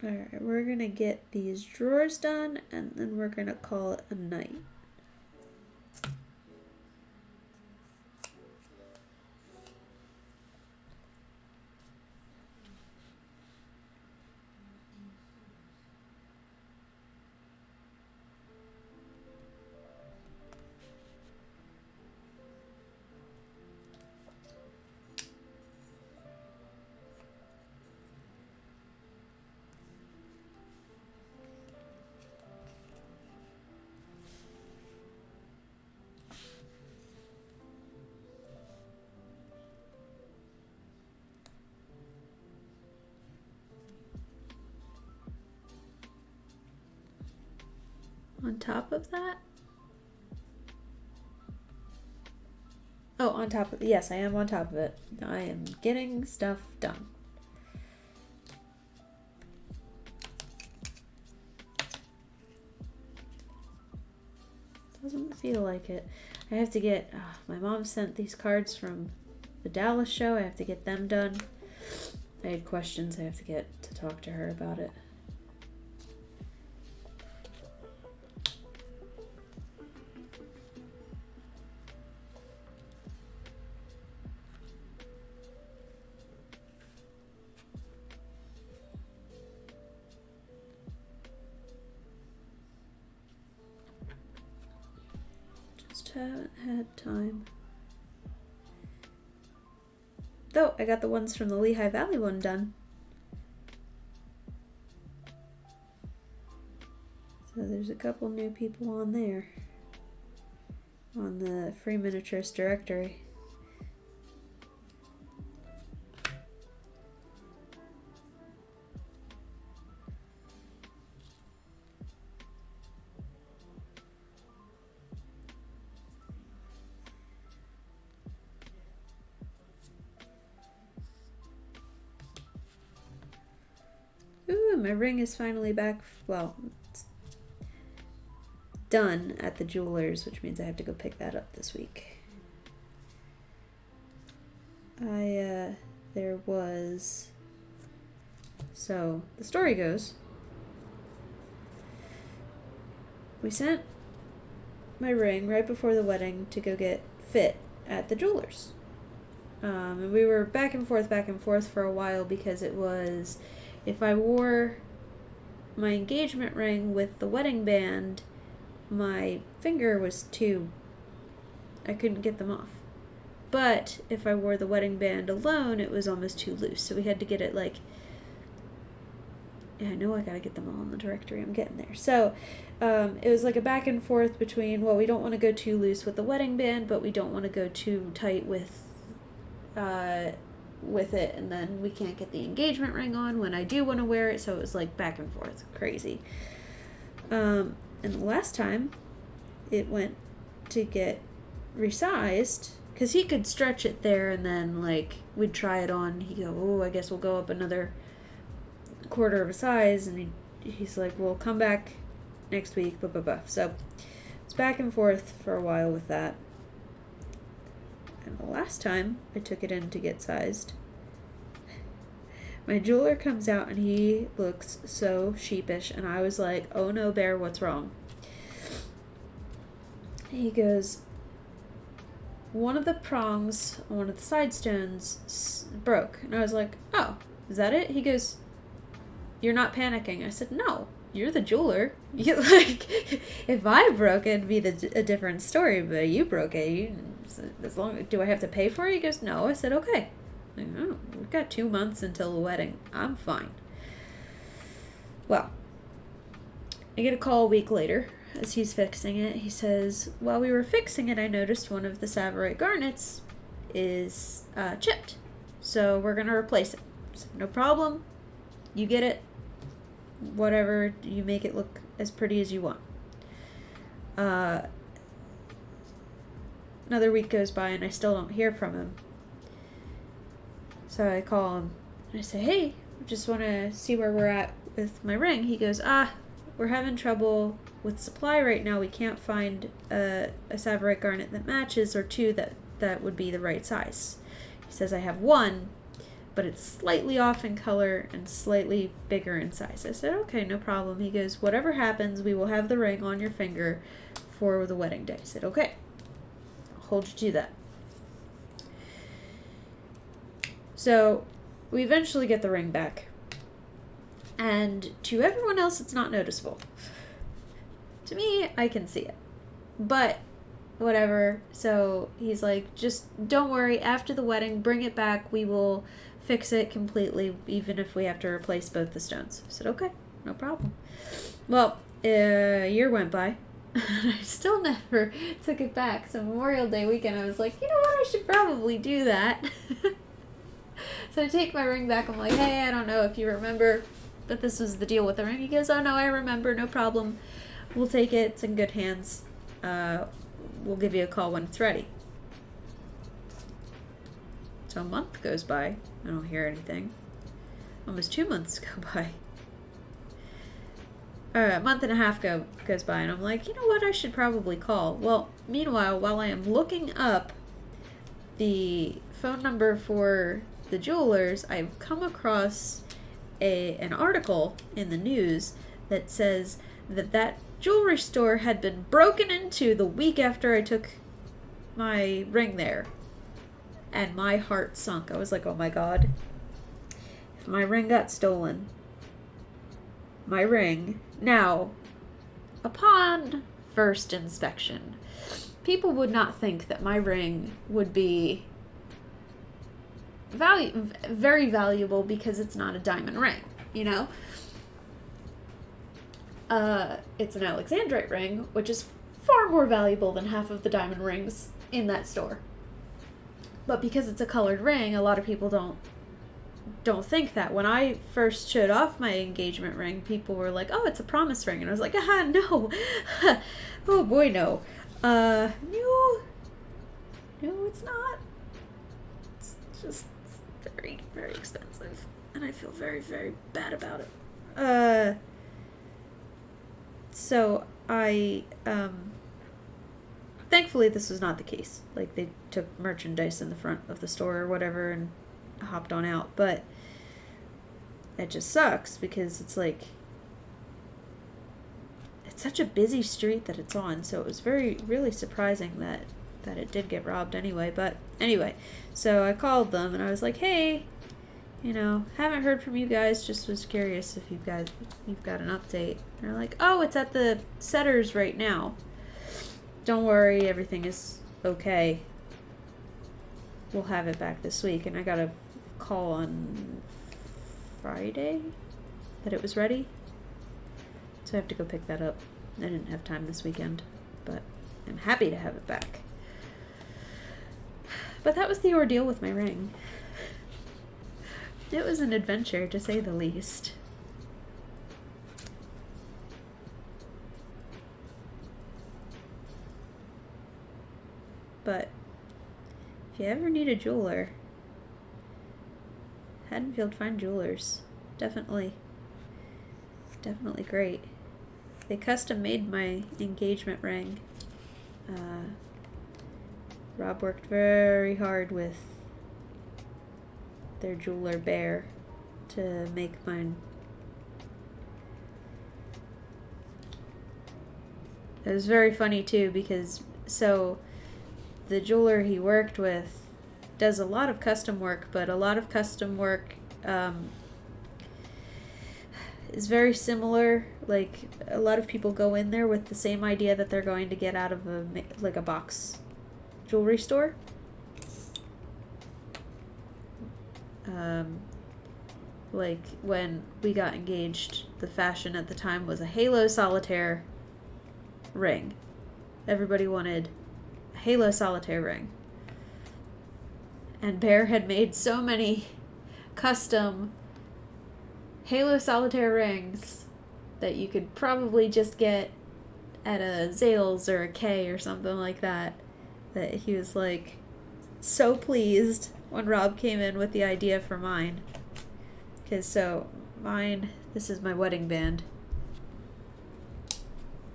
Alright, we're gonna get these drawers done and then we're gonna call it a night. On top of that? Oh, on top of it. Yes, I am on top of it. I am getting stuff done. Doesn't feel like it. I have to get, my mom sent these cards from the Dallas show. I have to get them done. I had questions. I have to get to talk to her about it. Haven't had time. Though I got the ones from the Lehigh Valley one done. So there's a couple new people on there. On the free miniaturist directory. Ooh, my ring is finally back. Well, it's done at the jeweler's, which means I have to go pick that up this week. There was... So, the story goes, we sent my ring right before the wedding to go get fit at the jeweler's. And we were back and forth for a while because it was... If I wore my engagement ring with the wedding band, my finger was too... I couldn't get them off. But if I wore the wedding band alone, it was almost too loose. So we had to get it like... Yeah, I know I gotta get them all in the directory. I'm getting there. So it was like a back and forth between, well, we don't want to go too loose with the wedding band, but we don't want to go too tight with it, and then we can't get the engagement ring on when I do want to wear it, so it was like back and forth, crazy. And the last time it went to get resized, because he could stretch it there, and then like we'd try it on, he'd go, oh, I guess we'll go up another quarter of a size, and he's like, well, come back next week, blah blah blah. So it's back and forth for a while with that. And the last time I took it in to get sized, my jeweler comes out and he looks so sheepish, and I was like, oh no, Bear, what's wrong? He goes, one of the prongs on one of the side stones broke. And I was like, oh, is that it? He goes, you're not panicking. I said, no, you're the jeweler. You, like, if I broke it, it'd be a different story, but you broke it. As long, do I have to pay for it? He goes, no. I said, okay. Like, oh, we've got 2 months until the wedding. I'm fine. Well, I get a call a week later as he's fixing it. He says, while we were fixing it, I noticed one of the Savorite garnets is chipped. So we're going to replace it. So, no problem. You get it. Whatever. You make it look as pretty as you want. Another week goes by and I still don't hear from him. So I call him and I say, hey, just want to see where we're at with my ring. He goes, we're having trouble with supply right now. We can't find a Savorite garnet that matches, or 2 that would be the right size. He says, I have 1, but it's slightly off in color and slightly bigger in size. I said, okay, no problem. He goes, whatever happens, we will have the ring on your finger for the wedding day. I said, okay, I'll hold you to that. So we eventually get the ring back. And to everyone else, it's not noticeable. To me, I can see it. But whatever. So he's like, just don't worry. After the wedding, bring it back. We will fix it completely, even if we have to replace both the stones. I said, okay, no problem. Well, a year went by. And I still never took it back. So Memorial Day weekend, I was like, you know what? I should probably do that. So I take my ring back. I'm like, hey, I don't know if you remember, but this was the deal with the ring. He goes, oh no, I remember. No problem. We'll take it. It's in good hands. We'll give you a call when it's ready. So a month goes by. I don't hear anything. Almost 2 months go by. a month and a half goes by, and I'm like, you know what, I should probably call. Well, meanwhile, while I am looking up the phone number for the jewelers, I've come across an article in the news that says that jewelry store had been broken into the week after I took my ring there. And my heart sunk. I was like, oh my god. If my ring got stolen. My ring. Now, upon first inspection, people would not think that my ring would be very valuable because it's not a diamond ring, you know? It's an Alexandrite ring, which is far more valuable than half of the diamond rings in that store. But because it's a colored ring, a lot of people don't think that. When I first showed off my engagement ring, people were like, oh, it's a promise ring. And I was like, no. Oh boy, no. No, it's not. It's just very, very expensive. And I feel very, very bad about it. So I, thankfully this was not the case. Like, they took merchandise in the front of the store or whatever and hopped on out. But it just sucks because it's like, it's such a busy street that it's on. So it was really surprising that it did get robbed anyway. But anyway, so I called them and I was like, hey, haven't heard from you guys. Just was curious if you've got an update. And they're like, oh, it's at the setters right now. Don't worry, everything is okay. We'll have it back this week. And I got a call on Friday that it was ready. So I have to go pick that up. I didn't have time this weekend, but I'm happy to have it back. But that was the ordeal with my ring. It was an adventure, to say the least. But if you ever need a jeweler, Haddonfield Fine Jewelers. Definitely great. They custom made my engagement ring. Rob worked very hard with their jeweler Bear to make mine. It was very funny too because the jeweler he worked with does a lot of custom work, but a lot of custom work is very similar. Like, a lot of people go in there with the same idea that they're going to get out of a box jewelry store. Like, when we got engaged, the fashion at the time was a Halo Solitaire ring. Everybody wanted a Halo Solitaire ring. And Bear had made so many custom Halo Solitaire rings that you could probably just get at a Zales or a K or something like that. That he was like so pleased when Rob came in with the idea for mine. Because mine, this is my wedding band.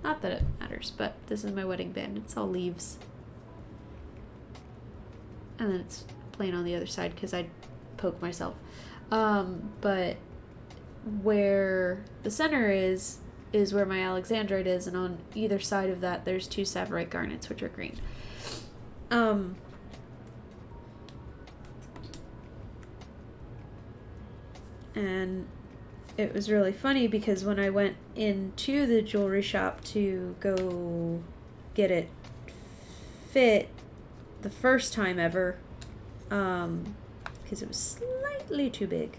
Not that it matters, but this is my wedding band. It's all leaves. And then it's plain on the other side because I poke myself. But where the center is where my Alexandrite is, and on either side of that there's two Savorite garnets, which are green. And it was really funny because when I went into the jewelry shop to go get it fit the first time ever, because it was slightly too big,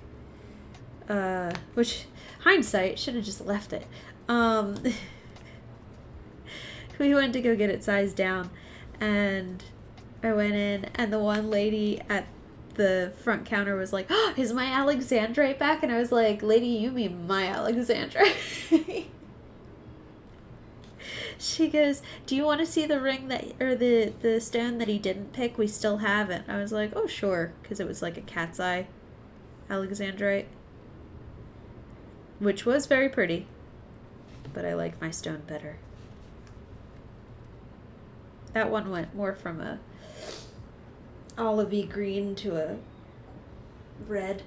which, hindsight, should have just left it. We went to go get it sized down, and I went in, and the one lady at the front counter was like, oh, is my Alexandrite back? And I was like, lady, you mean my Alexandrite? She goes, do you want to see the ring or the stone that he didn't pick? We still have it. I was like, oh, sure, because it was like a cat's eye Alexandrite, which was very pretty. but I like my stone better. That one went more from a olivey green to a red.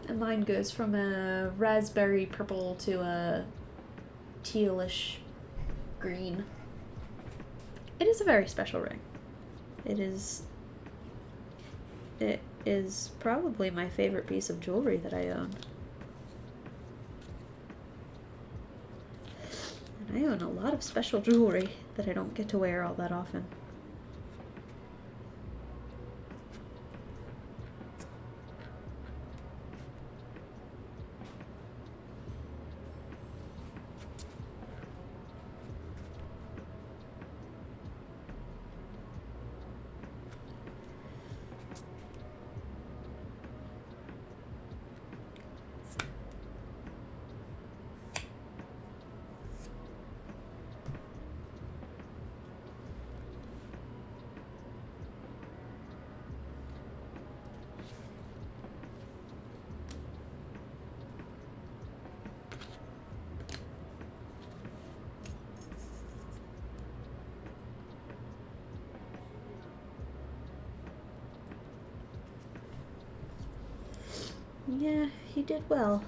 And mine goes from a raspberry purple to a tealish green. It is a very special ring. It is probably my favorite piece of jewelry that I own. And I own a lot of special jewelry that I don't get to wear all that often. Yeah, he did well.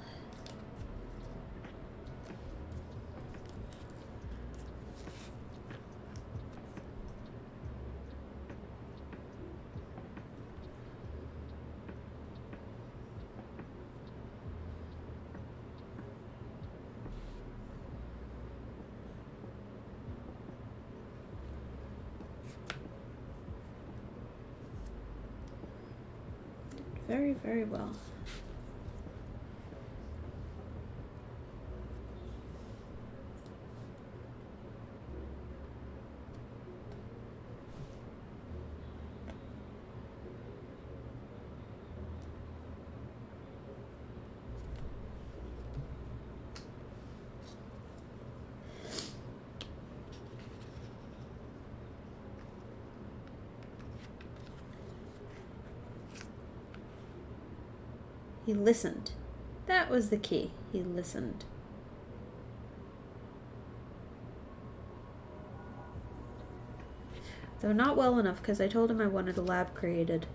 Very, very well. He listened. That was the key. He listened. Though not well enough, because I told him I wanted a lab created.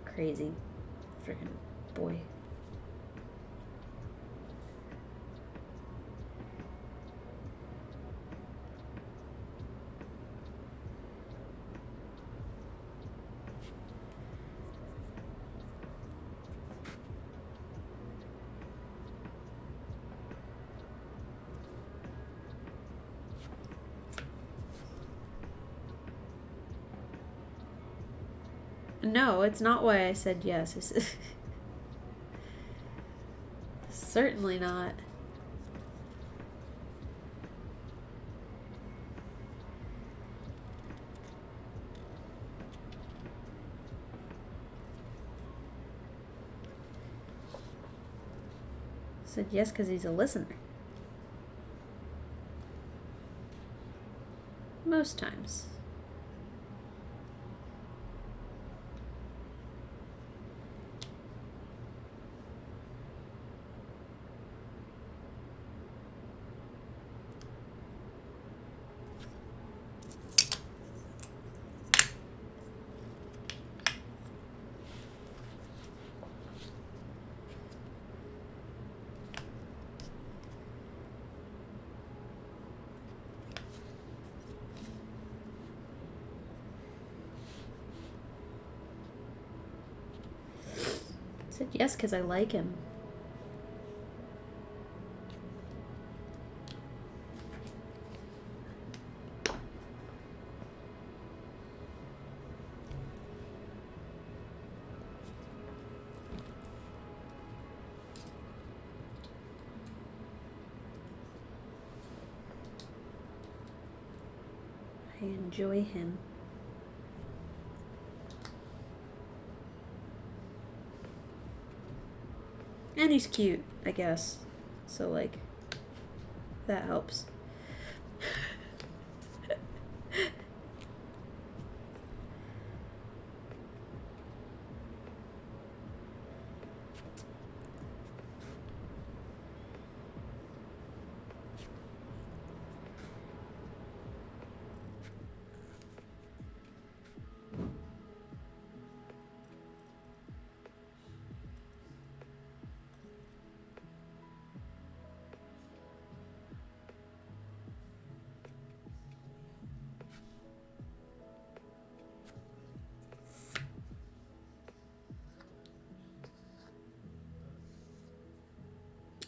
Crazy freaking boy. No, it's not why I said yes. Certainly not. Said yes because he's a listener. Most times. Said yes because I like him. I enjoy him. And he's cute, I guess. So, like, that helps.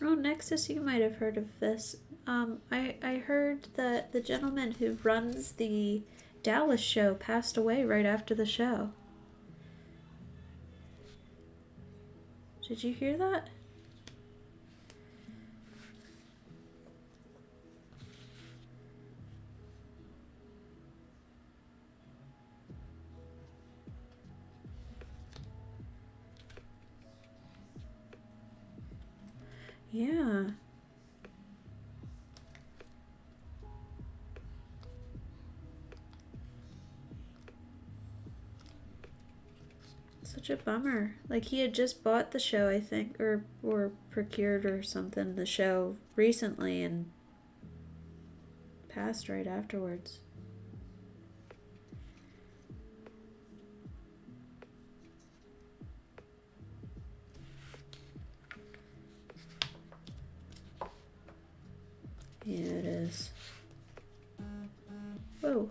Oh, Nexus, you might have heard of this. I heard that the gentleman who runs the Dallas show passed away right after the show. Did you hear that? Yeah. Such a bummer. Like, he had just bought the show, I think, or procured or something, the show recently, and passed right afterwards. Yeah, it is. Whoa.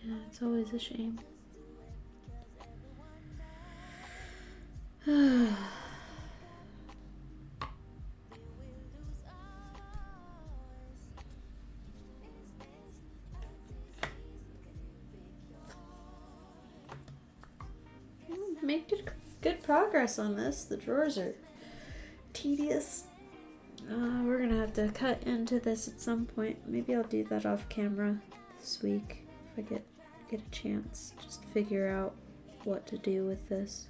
Yeah, it's always a shame. Make good progress on this. The drawers are tedious. We're gonna have to cut into this at some point. Maybe I'll do that off camera this week if I get a chance. Just figure out what to do with this.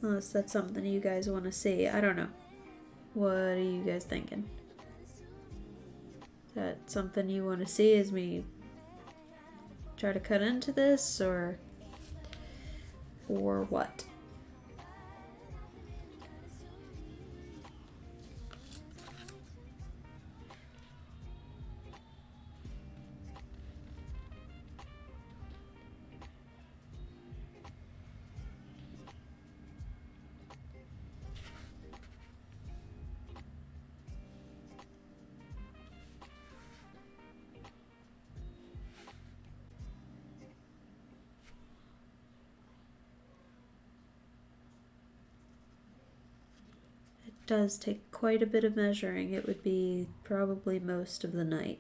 Unless that's something you guys want to see. I don't know. What are you guys thinking? that something you want to see as me try to cut into this, or what? Does take quite a bit of measuring. It would be probably most of the night.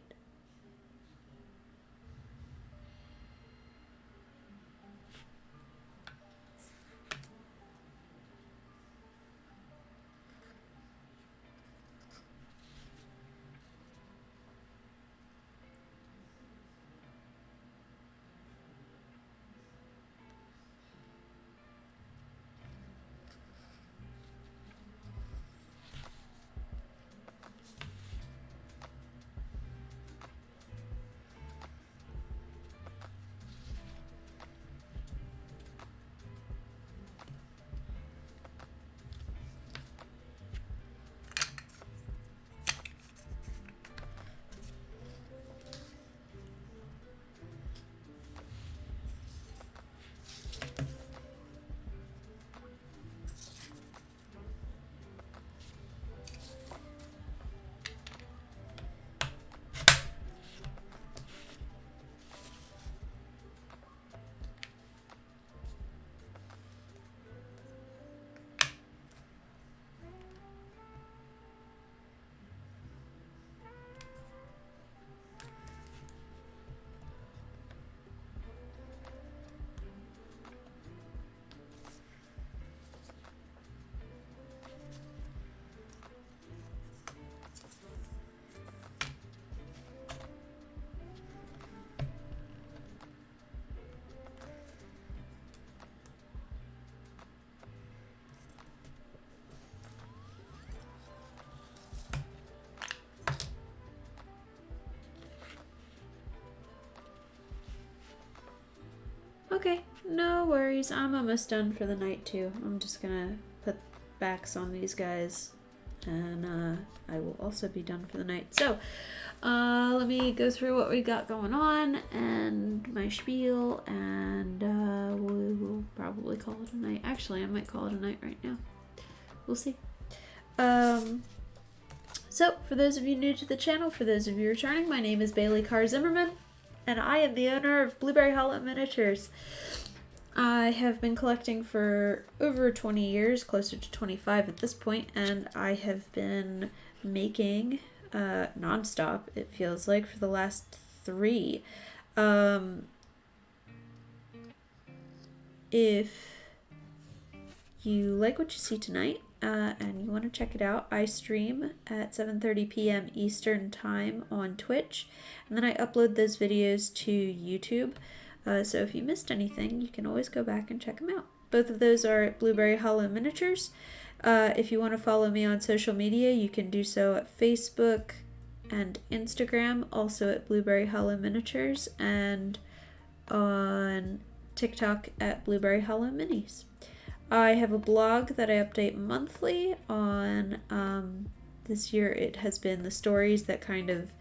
Okay, no worries. I'm almost done for the night too. I'm just gonna put backs on these guys, and I will also be done for the night. So, let me go through what we got going on and my spiel, and we will probably call it a night. Actually, I might call it a night right now. We'll see. So, for those of you new to the channel, for those of you returning, my name is Bailey Carr Zimmerman, and I am the owner of Blueberry Hollow Miniatures. I have been collecting for over 20 years, closer to 25 at this point, and I have been making non-stop, it feels like, for the last 3. If you like what you see tonight, and you want to check it out, I stream at 7:30 p.m. Eastern Time on Twitch, and then I upload those videos to YouTube. So if you missed anything, you can always go back and check them out. Both of those are at Blueberry Hollow Miniatures. If you want to follow me on social media, you can do so at Facebook and Instagram, also at Blueberry Hollow Miniatures, and on TikTok at Blueberry Hollow Minis. I have a blog that I update monthly on, this year it has been the stories that kind of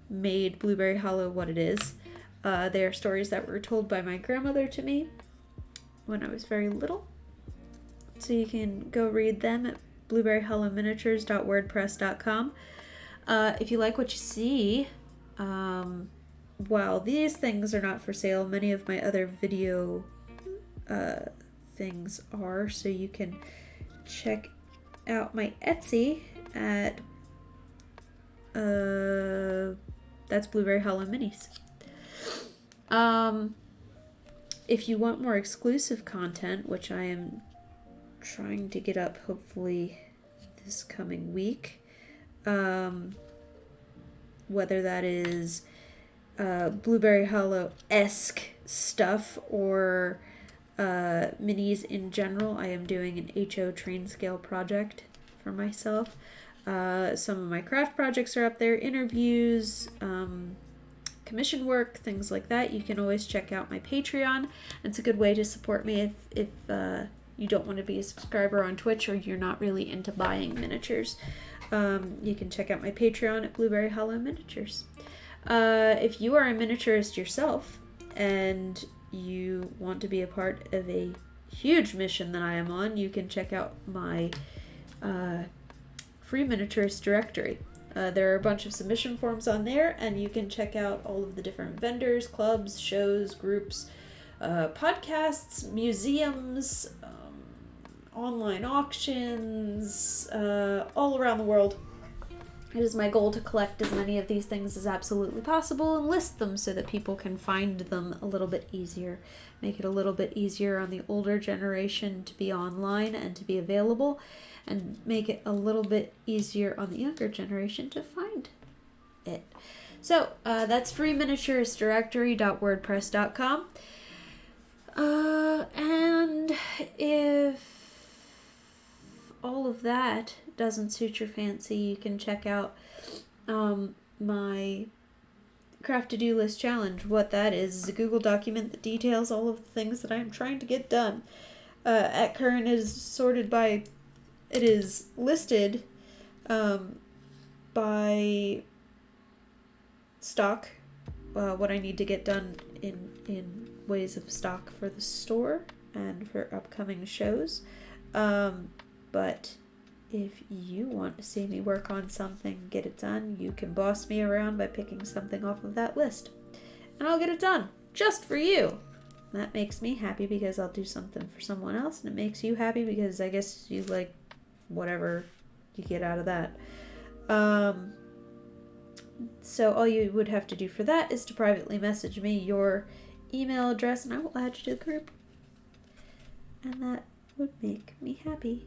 made Blueberry Hollow what it is. They are stories that were told by my grandmother to me when I was very little. So you can go read them at blueberryhollowminiatures.wordpress.com. If you like what you see, while these things are not for sale, many of my other video things are, so you can check out my Etsy at that's Blueberry Hollow Minis. If you want more exclusive content, which I am trying to get up hopefully this coming week, whether that is Blueberry Hollow-esque stuff or minis in general, I am doing an HO train scale project for myself. Some of my craft projects are up there, interviews, commission work, things like that. You can always check out my Patreon. It's a good way to support me if you don't want to be a subscriber on Twitch or you're not really into buying miniatures. You can check out my Patreon at Blueberry Hollow Miniatures. If you are a miniaturist yourself and you want to be a part of a huge mission that I am on, you can check out my free miniaturist directory. There are a bunch of submission forms on there, and you can check out all of the different vendors, clubs, shows, groups, podcasts, museums, online auctions, all around the world. It is my goal to collect as many of these things as absolutely possible and list them so that people can find them a little bit easier. Make it a little bit easier on the older generation to be online and to be available, and make it a little bit easier on the younger generation to find it. So that's freeminiaturisdirectory.wordpress.com. And if all of that doesn't suit your fancy, you can check out my craft to-do list challenge. What that is a Google document that details all of the things that I'm trying to get done. At current, it is listed by stock, what I need to get done in ways of stock for the store and for upcoming shows. But if you want to see me work on something, get it done, you can boss me around by picking something off of that list. And I'll get it done, just for you. That makes me happy because I'll do something for someone else, and it makes you happy because I guess you like whatever you get out of that. So all you would have to do for that is to privately message me your email address, and I will add you to the group. And that would make me happy.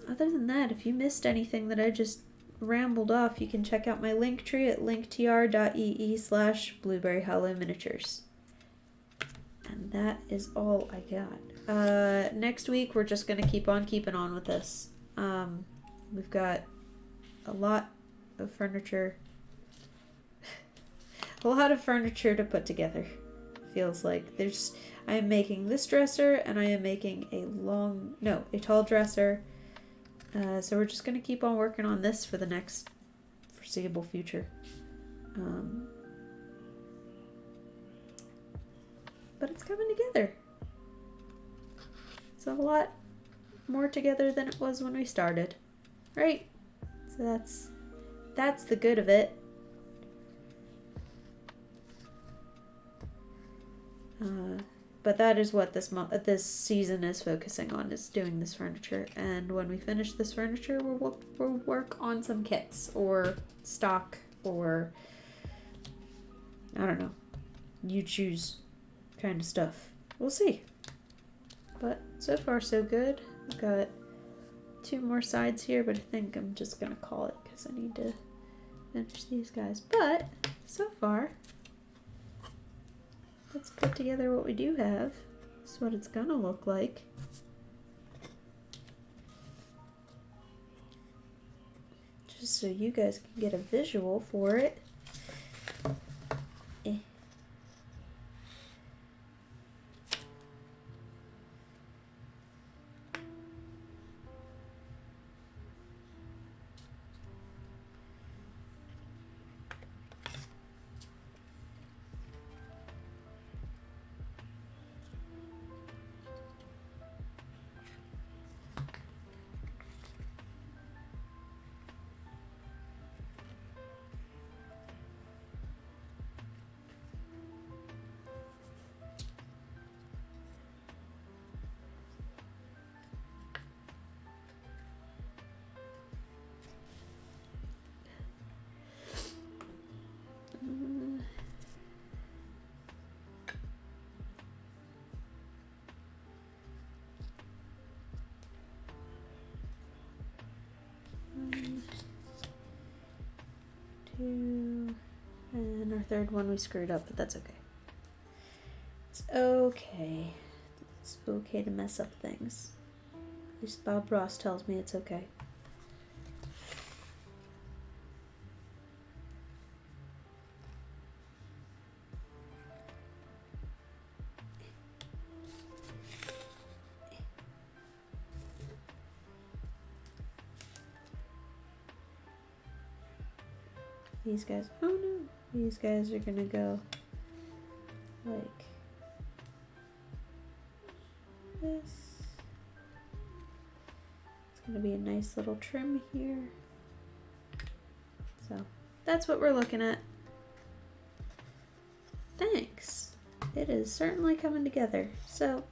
Other than that, if you missed anything that I just rambled off, you can check out my link tree at linktr.ee/blueberryhollowminiatures. And that is all I got. Next week, we're just going to keep on keeping on with this. We've got a lot of furniture. A lot of furniture to put together. Feels like I am making this dresser, and I am making a tall dresser. So we're just going to keep on working on this for the next foreseeable future. But it's coming together. It's a lot more together than it was when we started. Right? So that's the good of it. But that is what this season is focusing on, is doing this furniture. And when we finish this furniture, we'll work on some kits or stock or, I don't know, you choose kind of stuff. We'll see. But so far so good. I've got 2 more sides here, but I think I'm just going to call it because I need to finish these guys. But so far, let's put together what we do have. This is what it's gonna look like. Just so you guys can get a visual for it. Two, and our third one we screwed up, but that's okay. It's okay. It's okay to mess up things. At least Bob Ross tells me it's okay. these guys, oh no, these guys are gonna go like this. It's gonna be a nice little trim here. So that's what we're looking at. Thanks. It is certainly coming together. So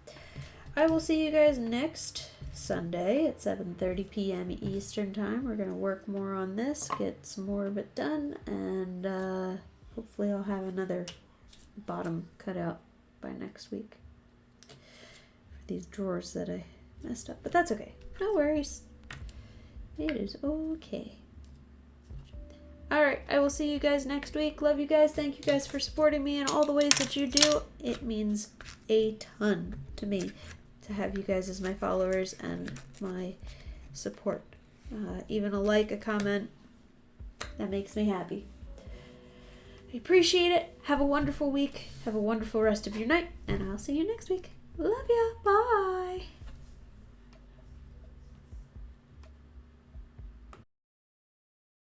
I will see you guys next Sunday at 7:30 p.m. Eastern Time. We're going to work more on this, get some more of it done, and hopefully I'll have another bottom cut out by next week for these drawers that I messed up. But that's okay. No worries. It is okay. Alright, I will see you guys next week. Love you guys. Thank you guys for supporting me in all the ways that you do. It means a ton to me to have you guys as my followers and my support. Even a like, a comment, that makes me happy. I appreciate it. Have a wonderful week. Have a wonderful rest of your night, and I'll see you next week. Love ya. Bye.